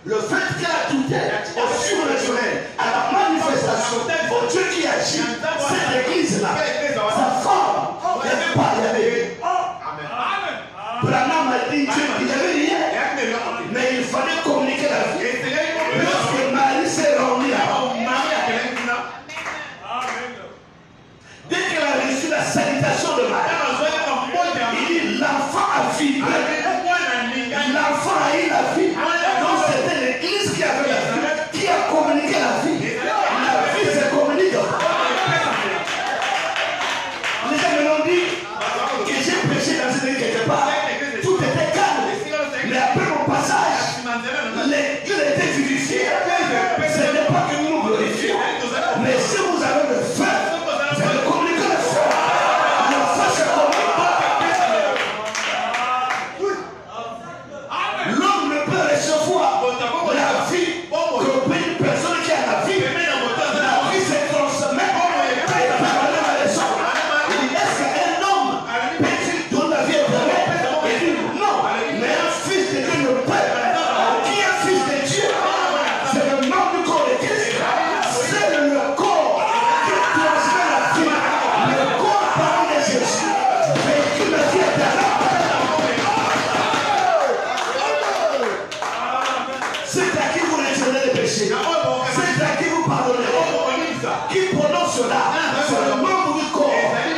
Le fait qu'elle a douté au surnaturel, à la manifestation au Dieu qui agit, cette église-là, sa forme, il n'y avait pas, il y avait. Branham a dit Dieu, il n'y avait rien. Mais il fallait communiquer la vie. Lorsque Marie s'est rendue là, dès qu'elle a reçu la péchés. C'est à qui vous pardonnerez. Qui prononce cela? C'est le membre du corps.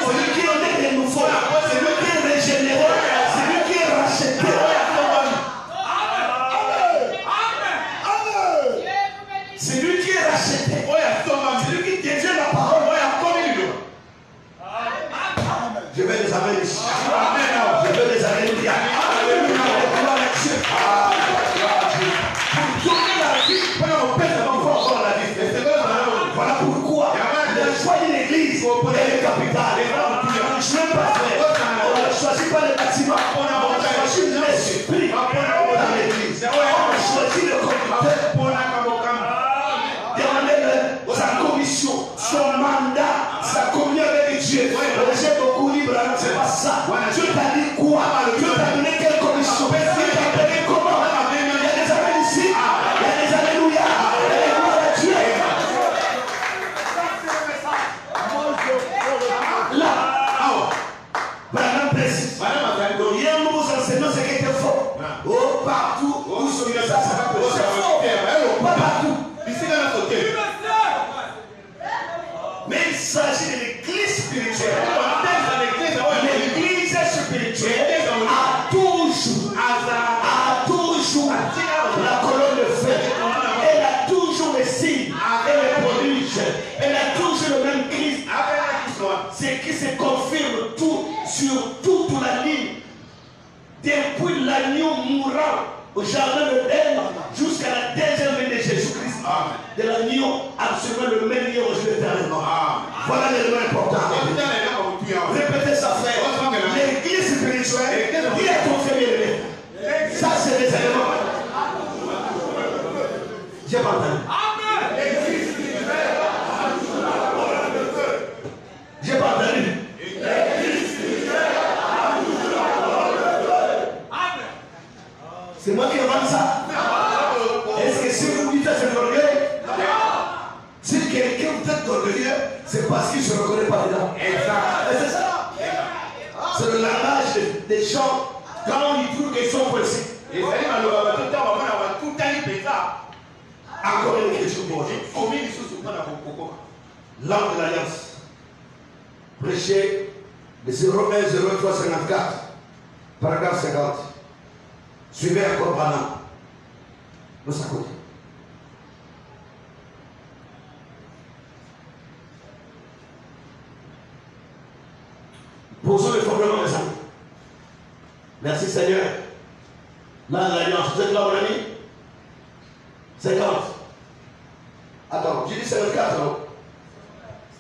Celui qui en est de nouveau. Celui qui est régénéré. Celui qui est racheté. Celui qui est racheté. Celui qui devient la parole. Je vais les amener ici. Je vais les amener ici. Pour donner la vie, on pèse encore la vie. Voilà pourquoi le choix d'une église est le capital. Je n'aime pas faire. On ne choisit pas les bâtiments. On a choisi l'esprit dans l'église. On a choisi le conducteur. Demandez-le sa commission, son mandat, sa communion avec Dieu. J'ai beaucoup libre, c'est pas ça. Dieu t'a dit quoi? Dieu t'a donné quelle commission? Dieu t'a donné comment? Il y a des amis ici, il y a des alléluia, il y a des gloires à Dieu. Là, Madame précise. Hier, nous vous enseignons ce qui était faux. Oh, partout où sont les ça, c'est faux. Pas partout. Mais il s'agit de l'église spirituelle. L'église spirituelle a toujours la colonne de feu. Elle a toujours les signes et les prodiges. Elle a toujours le même Christ. C'est qui se confirme tout sur toute la ligne. Depuis l'agneau mourant au jardin de d'Éden jusqu'à la deuxième venue de Jésus-Christ. De l'agneau absolument le même lieu aujourd'hui éternellement. Voilà l'élément important. Répétez ça, frère. L'église spirituelle, qui a confirmé. Ça, c'est les éléments. J'ai pas entendu. J'ai pas entendu. C'est moi qui invente ça. Est-ce que si vous dites ça, c'est orgueil? Si quelqu'un vous êtes orgueilleux, c'est parce qu'il ne se reconnaît pas dedans. Exact. C'est ça. C'est le langage des gens quand ils trouvent qu'ils sont précis. Encore une question pour vous. L'âme de l'alliance. Prêché de 01 03 54, paragraphe 50. Suivez encore Branham. De sa côté. Posons le fondement des amis. Merci Seigneur. Là, l'alliance. Vous êtes là, mon ami? 50. Attends, j'ai dit 54, non?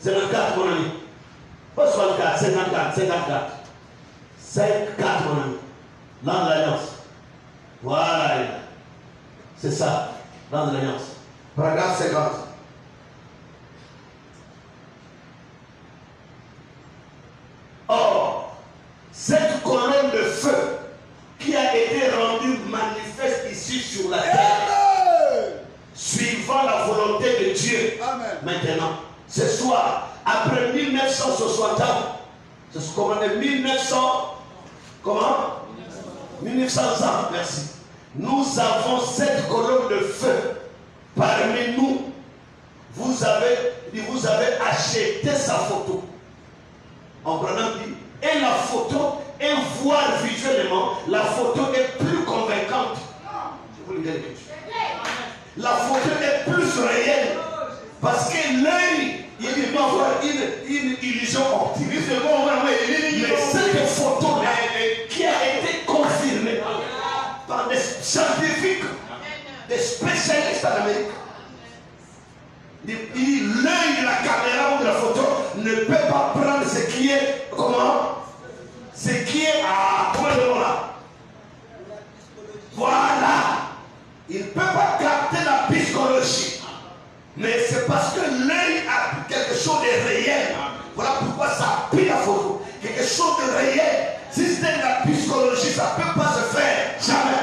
54, mon ami. Pas 64, 54, 54. 54, mon ami. Là, l'alliance. Voilà. C'est ça, dans l'alliance. Paragraphe 50. Or, cette colonne de feu qui a été rendue manifeste ici sur la terre, suivant la volonté de Dieu, maintenant, ce soir, après 1960 ans, c'est ce qu'on appelle 1900, comment? 1900 ans, merci. Nous avons cette colonne de feu parmi nous. Vous avez acheté sa photo. En prenant dit, et la photo est voir visuellement, la photo est plus convaincante. Je vous le dis. La photo est plus réelle. Parce que l'œil, il peut avoir une illusion optique. Mais cette photo-là, qui a été confirmée par des scientifiques, des spécialistes en Amérique, l'œil de la caméra ou de la photo ne peut pas prendre ce qui est, comment? Ce qui est à, comment le nom là? Voilà. Il ne peut pas capter la psychologie. Mais c'est parce que l'œil a quelque chose de réel. Voilà pourquoi ça a pris la photo. Quelque chose de réel. Si c'était de la psychologie, ça ne peut pas se faire. Jamais.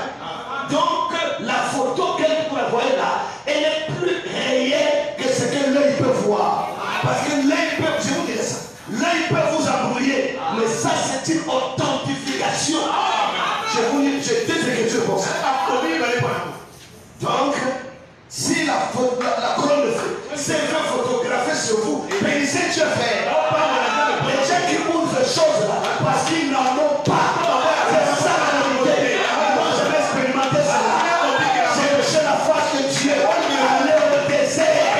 Donc, la photo que vous voyez là, elle est plus réelle que ce que l'œil peut voir. Parce que l'œil peut, je vous dirai ça, l'œil peut vous embrouiller. Mais ça, c'est une authentification. Je vous dis ce que Dieu pense. Donc, si la photo sur vous. Bénissez Dieu, frère. Les gens qui ouvrent ces choses-là, parce qu'ils n'en ont pas. C'est ça la vérité. Moi, j'avais expérimenté cela. J'ai reçu la face de Dieu. Aller au désert.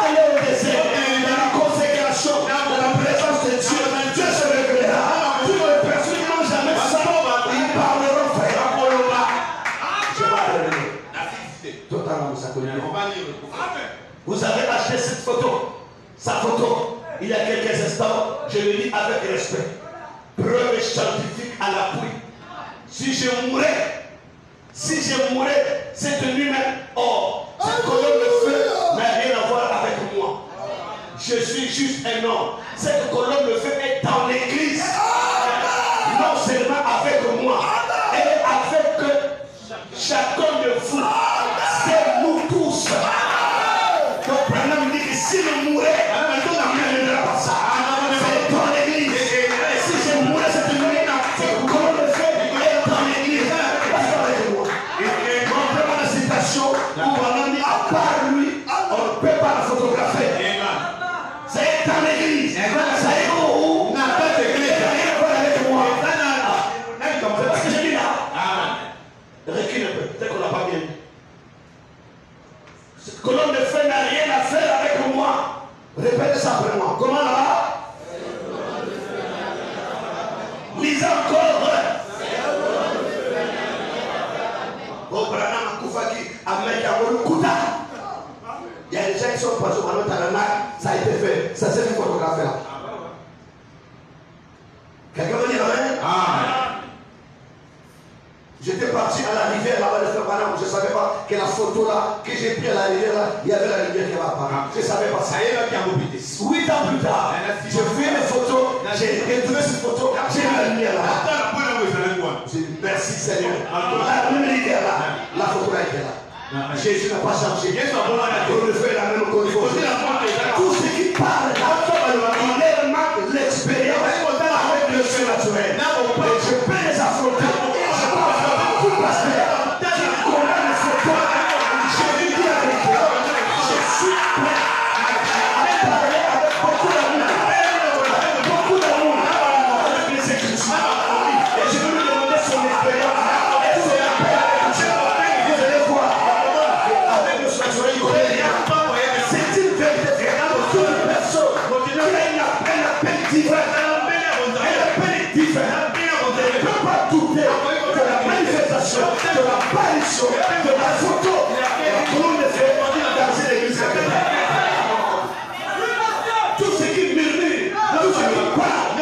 Aller au désert. Dans la consécration, dans la présence de Dieu. Dieu se révélera. Toutes les personnes qui n'ont jamais ça, ils parleront, frère. Je vais revenir. Totalement, ça connaît. Vous avez acheté cette photo. Sa photo, il y a quelques instants, je le lis avec respect. Preuve scientifique à l'appui. Si je mourais, cette nuit même, cette colonne de feu n'a rien à voir avec moi. Je suis juste un homme. Cette colonne de feu est dans l'église. Non seulement avec moi, et avec chacun de vous. C'est nous tous. Donc, Branham dit que si je mourais, il ne pas ça. C'est dans l'église. Et si je mourais cette nuit, c'est comme le fait est dans l'église. Avec moi. Montrez-moi la citation où Branham dit à part lui, on ne peut pas la photographier. C'est dans l'église. Ça est où? Ça n'a rien à voir avec moi. C'est parce que je dis là. Recule un peu. Peut-être qu'on n'a pas bien dit. Cette colonne de feu n'a rien à faire avec moi. Répétez ça après moi. Comment là? Lisez encore. Bon, Branham Koufaki, Ahmed Yamoulou Kouta. Il y a des gens qui sont passés au Manotanak. Ça a été fait. Ça s'est fait photographier là. Quelqu'un veut dire amen? J'étais parti à la rivière là-bas de Fermanam. Je ne savais pas que la photo là, que j'ai pris à la rivière là, il y avait la rivière qui va apparaître. Je ne savais pas ça. 8 ans plus tard, j'ai fait mes photos, j'ai retrouvé cette photo, j'ai mis la lumière là. J'ai dit merci Seigneur. La même rivière là, la photo là était là. Jésus n'a pas changé. On le fait la même chose. Tout ce qui parle là, il manque l'expérience avec le surnaturel. Je peux les affronter. Tout pasteur qui connaît le photo, je lui dis la vérité. Je suis prêt à parler avec beaucoup d'amour, avec les Écritures. Et je vais lui demander son expérience. Vous allez voir, avec le surnaturel, il connaît rien. C'est une vérité pour toute personne qui a un appel divin. Un appel divin. Ne peut pas douter de la manifestation, de l'apparition, de la photo, de la colonne de feu dans l'église. Tout ce qui murmure, tout ce qui parle,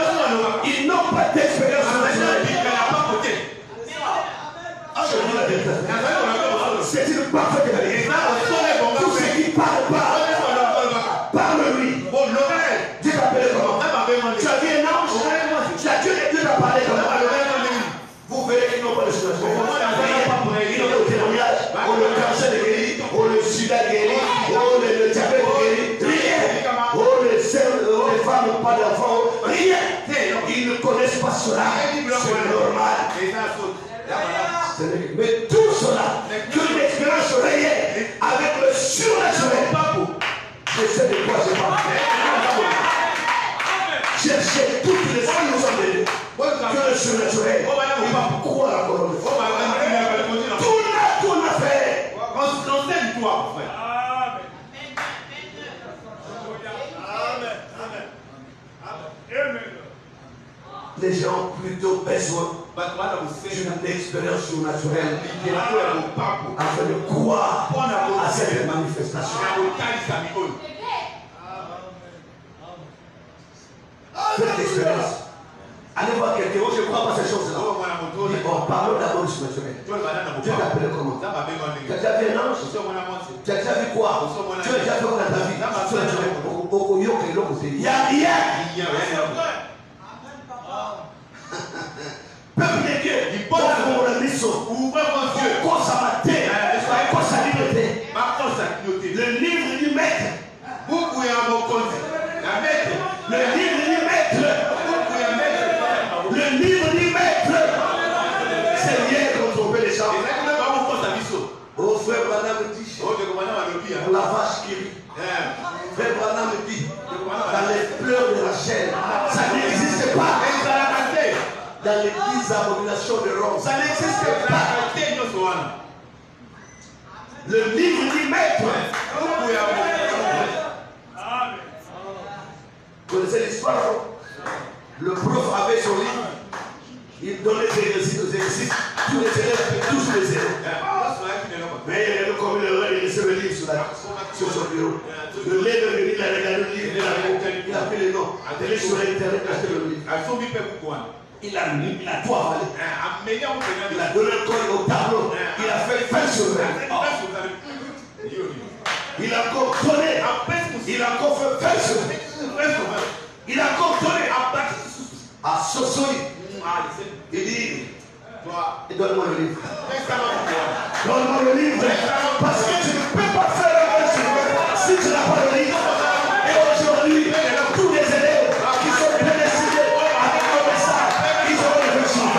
ils n'ont pas d'expérience naturelle. Je dis la vérité. C'est une parfaite vérité. Tout ce qui parle, parle-lui. Dieu t'a appelé comment? Tu as vu un ange? Tu as Dieu t'a parlé comment? Vous verrez qu'ils n'ont pas de situation. Ils n'ont pas de témoignage. On le cancer est guéri, on le sida guéri, on le diabète guéri. Rien. On les femmes n'ont pas d'enfants. Rien. Ils ne connaissent pas cela. C'est normal. Mais tout cela, qu'une expérience réelle avec le surnaturel. Je sais de quoi je parle. Cherchez toutes les choses que le surnaturel. Pourquoi la colonne de feu? Tout n'a fait. Renseigne-toi, frère. Les gens ont plutôt besoin d'une expérience surnaturelle afin de croire à cette manifestation. Faites l'expérience. Allez voir quelqu'un, je ne crois pas ces choses-là. Parlons d'abord du surnaturel. Dieu t'appelle comment? Tu as déjà vu un ange? Tu as déjà vu quoi? Tu as déjà vu quoi dans ta vie? Il n'y a rien. Peuple de Dieu, ouvrez vos mission. Ouvrez vos yeux. Cause à ma terre. Cause à liberté. Le livre du maître. Le livre du maître. Le livre du maître. C'est bien contrôler les gens. Oh frère Branham dit. La vache qui rit. Frère Branham dans les 10 abominations de Rome. Ça n'existe pas. Le livre du maître. Vous connaissez l'histoire? Le prof avait son livre. Il donnait des exercices aux exercices. Tous les élèves, tous les élèves. Mais comme il aurait laissé le livre sur son bureau. Le lait de il a regardé le livre, il a fait le nom. Il est sur l'internet, il a acheté le livre. Il a tout avalé. Il a donné le col au tableau. Il a fait faire sur lui. Il a encore donné. Il a encore fait faire sur lui. Il a encore donné à Sosoli. Il dit, donne-moi le livre. Donne-moi le livre. Parce que tu ne peux pas faire la même chose si tu n'as pas le livre. Et aujourd'hui, tous les élèves qui sont prédestinés avec le message, ils ont le version.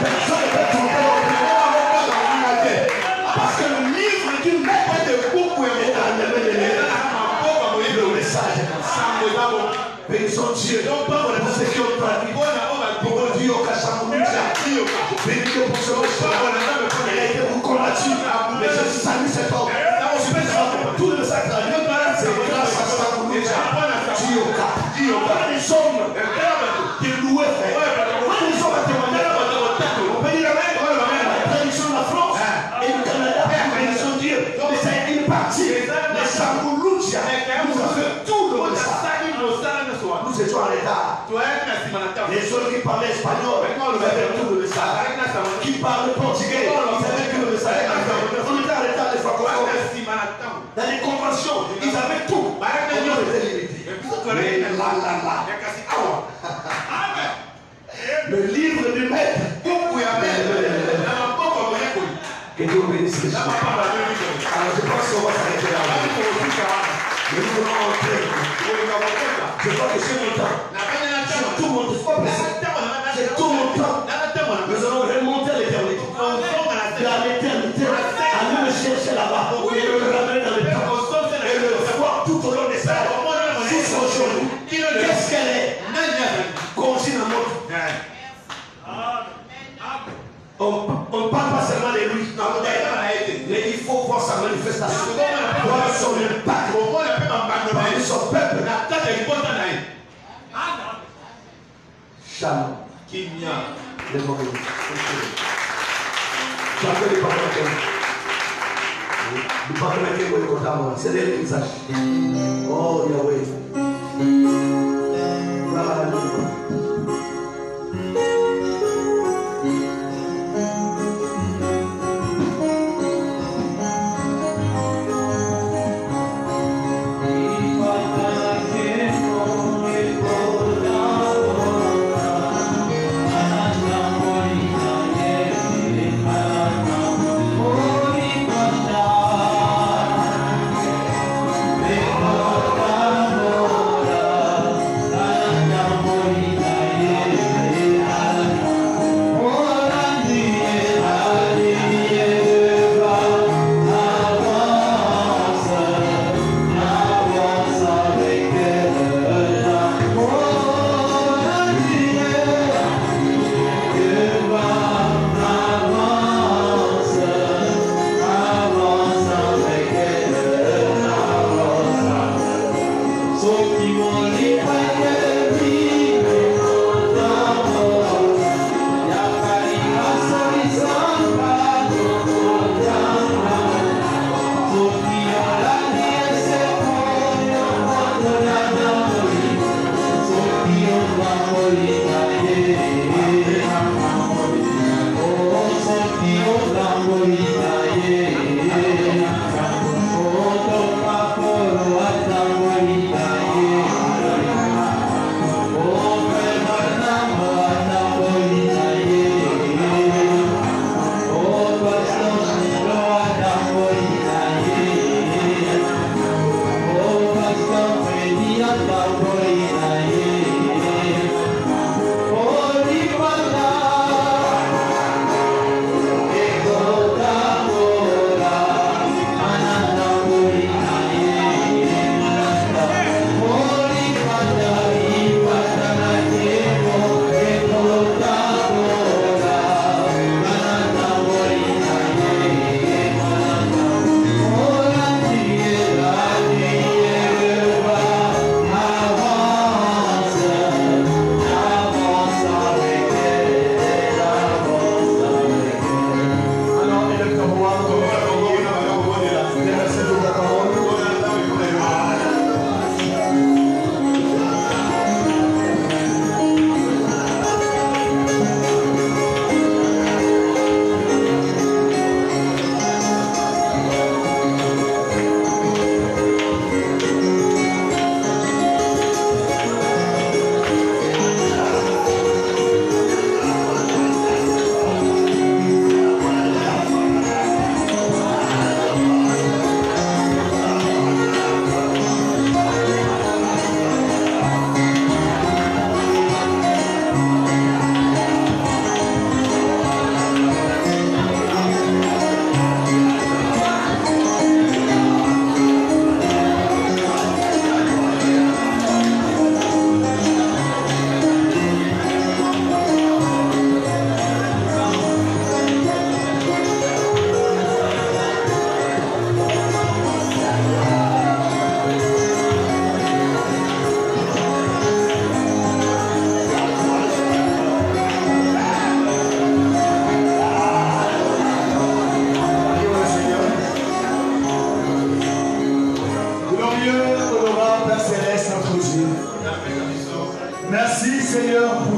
Personne ne peut tromper le parce que le livre du maître de beaucoup est dans le message. Bénissons Dieu. Pour ceux qui ont traduit. Pour Dieu, au Kassamounia. Bénissons pour ce message. Il a été beaucoup combattu. Mais je salue cet homme. Tout le message traduit. C'est grâce à Samounia. Dieu, les hommes qui louaient. Les hommes à témoigner. On peut dire la tradition de la France et du Canada. Bénissons Dieu. Mais c'est une partie. Les Samouloutia. Nous avons fait tout le message. Nous étions en retard. Les autres qui parlaient espagnol, ils avaient tout le message. Qui parlaient portugais, ils avaient tout le message. On était en retard des francophones. Dans les conventions, ils avaient tout. On était limités. Mais là. Le livre du maître. Que Dieu bénisse les gens. Alors je pense qu'on va s'arrêter là. Nous voulons entrer. Je crois que c'est mon temps. C'est tout mon temps. C'est tout mon temps. Nous allons remonter à l'éternité. À l'éternité. À nous le chercher là-bas. Et le ramener dans le temps. Et le voir tout au long des salles. Jusqu'aujourd'hui. Qu'est-ce qu'elle est? Consigne à mort. On ne parle pas seulement de lui. Mais il faut voir sa manifestation. Voir son impact. Parmi son peuple. Shalom. Les mauvais. J'appelle les partenaires. Les partenaires qui vont écouter moi. C'est les qui sachent. Oh Yahweh. Voilà la vie. Oh,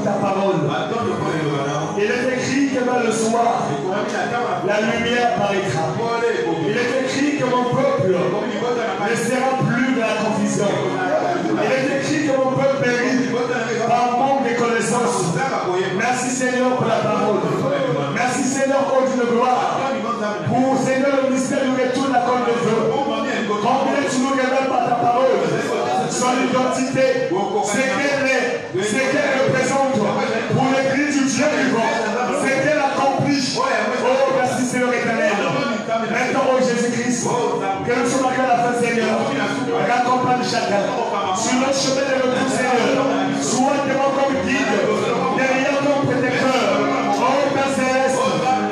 ta parole. Il est écrit que dans le soir, la lumière paraîtra. Il est écrit que mon peuple ne sera plus de la confusion. Il est écrit que mon peuple périt par manque de connaissances. Merci Seigneur pour la parole. Merci Seigneur pour une gloire. Pour Seigneur le mystère nous retourne à comme le feu. Combien tu nous révèles par ta parole son identité, ce qu'elle est, ce qu'elle représente pour l'église du Dieu vivant, ce qu'elle accomplit. Oh, merci Seigneur éternel. Maintenant, oh Jésus-Christ, que nous soyons à la fin, Seigneur. Raccompagne chacun sur notre chemin de retour, Seigneur. Sois devant comme guide, derrière ton protecteur. Oh Père Céleste,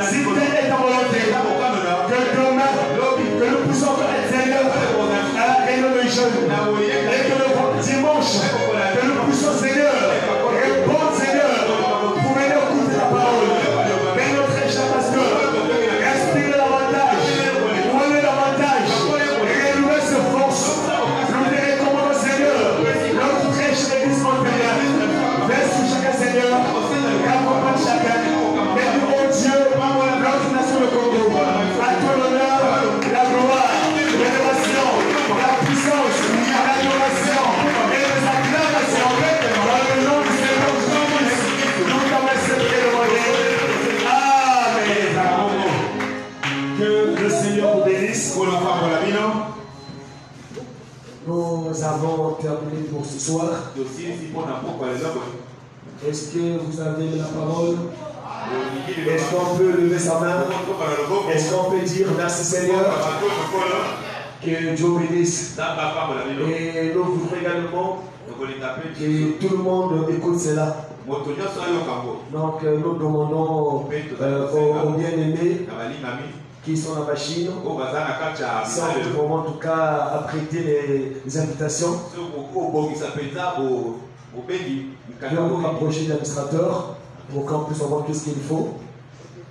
si telle est ta volonté, que demain, que nous puissions être Seigneur à la réunion des jeunes. Et que le dimanche, que nous puissions, Seigneur, répondre, Seigneur, pour venir écouter la parole. Mais notre cher pasteur, respirez davantage, prenez davantage, renouez ce force. Nous te recommandons, Seigneur, notre très cher église mondiale. Verse sur chacun, Seigneur, accompagne chacun. Et nous, oh Dieu, notre nation de Congo, à toi l'honneur, la gloire, l'élévation, la puissance, l'adoration et les acclamations. Dans le nom du Seigneur Jésus-Christ, nous t'avons demandé. Amen. Que le Seigneur vous bénisse. Nous avons terminé pour ce soir. Est-ce que vous avez la parole? Est-ce qu'on peut lever sa main? Est-ce qu'on peut dire merci Seigneur? Que Dieu bénisse. Et nous voudrions également que tout le monde écoute cela. Donc nous demandons aux bien-aimés qui sont en machine, sans en tout cas à prêter les invitations. Je vais vous rapprocher de l'administrateur pour qu'on puisse avoir tout ce qu'il faut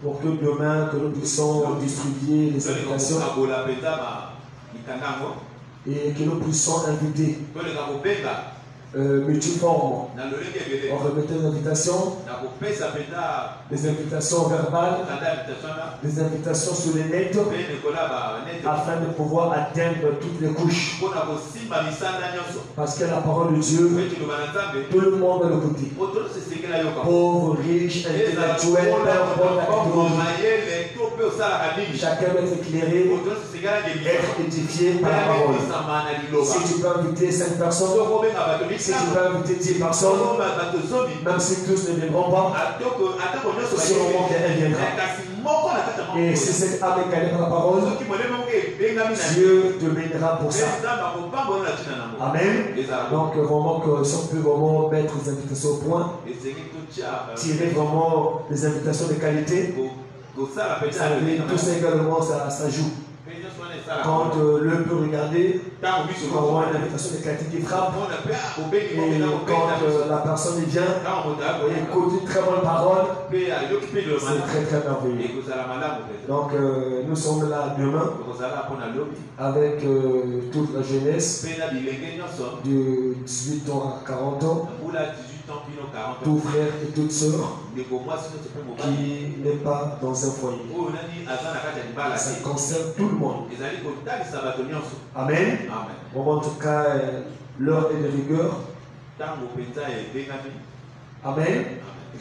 pour que demain que nous puissions distribuer les invitations et que nous puissions inviter multiformes. On remettait des invitations verbales, des invitations sur les nets, afin de pouvoir atteindre toutes les couches. Parce que la parole de Dieu, tout le monde va l'écouter. Pauvres, riches, intellectuels, peu importe la catégorie. Chacun va être éclairé, être édifié par la parole. Si tu peux inviter 5 personnes, si tu peux inviter 10 personnes, même si tous ne viendront pas, c'est au moment qu'elle viendra. Et c'est cette âme éclairée par la parole, Dieu te bénira pour ça. Amen. Donc vraiment que si on peut vraiment mettre les invitations au point, tirer vraiment les invitations de qualité, tout ça également ça joue. Quand l'un peut regarder, on va avoir une invitation de qualité qui frappe. Et quand la personne vient, écoute une très bonne parole, c'est très très merveilleux. Donc nous sommes là demain avec toute la jeunesse de 18 ans à 40 ans. Tout frère et toute sœur qui n'est pas dans un foyer. Ça concerne tout le monde. Amen. Bon, en tout cas, l'heure est de rigueur. Amen.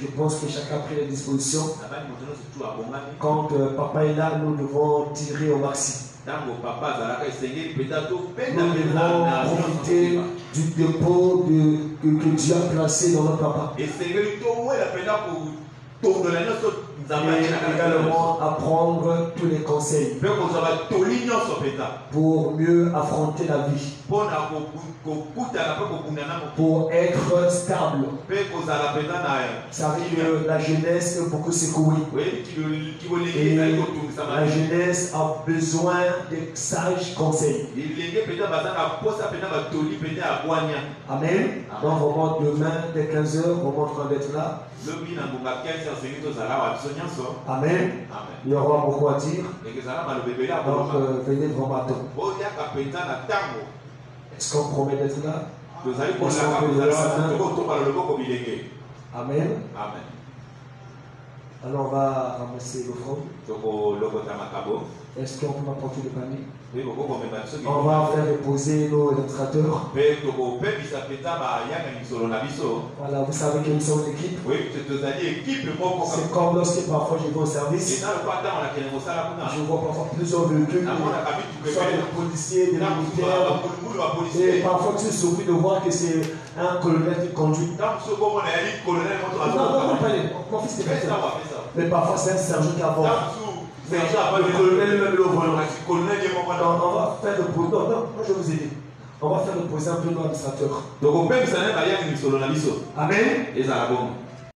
Je pense que chacun a pris les dispositions. Quand papa est là, nous devons tirer au maximum. Nous devons profiter du dépôt que Dieu a placé dans notre papa. Et également apprendre tous les conseils pour mieux affronter la vie, pour être stable. Ça arrive que la jeunesse est beaucoup secouée et la jeunesse a besoin de sages conseils. Amen. Donc vraiment demain dès 15h on va d'être là. Amen. Il y aura beaucoup à dire. Donc venez vraiment à temps. Est-ce qu'on promet d'être là? Est-ce qu'on peut lever sa main? Amen. Amen. Alors on va ramasser l'offrande. Toko lokota makabo. Est-ce qu'on peut m'apporter le panier? Oui, beaucoup comme ça. On va faire reposer nos administrateurs. Voilà, vous savez qu'ils sont l'équipe. Oui, C'est comme lorsque parfois je vais au service. Je vois parfois plusieurs véhicules, soit des policiers, des militaires. Et parfois tu es surpris de voir que c'est un colonel qui conduit. Non, pas mon fils est fait. Mais parfois c'est un sergent qui aborde. Le colonel même le volant. On va faire le poser. Non, moi je vous ai dit. On va faire le poser un peu nos administrateurs. Donc on peut s'en aller à Amen.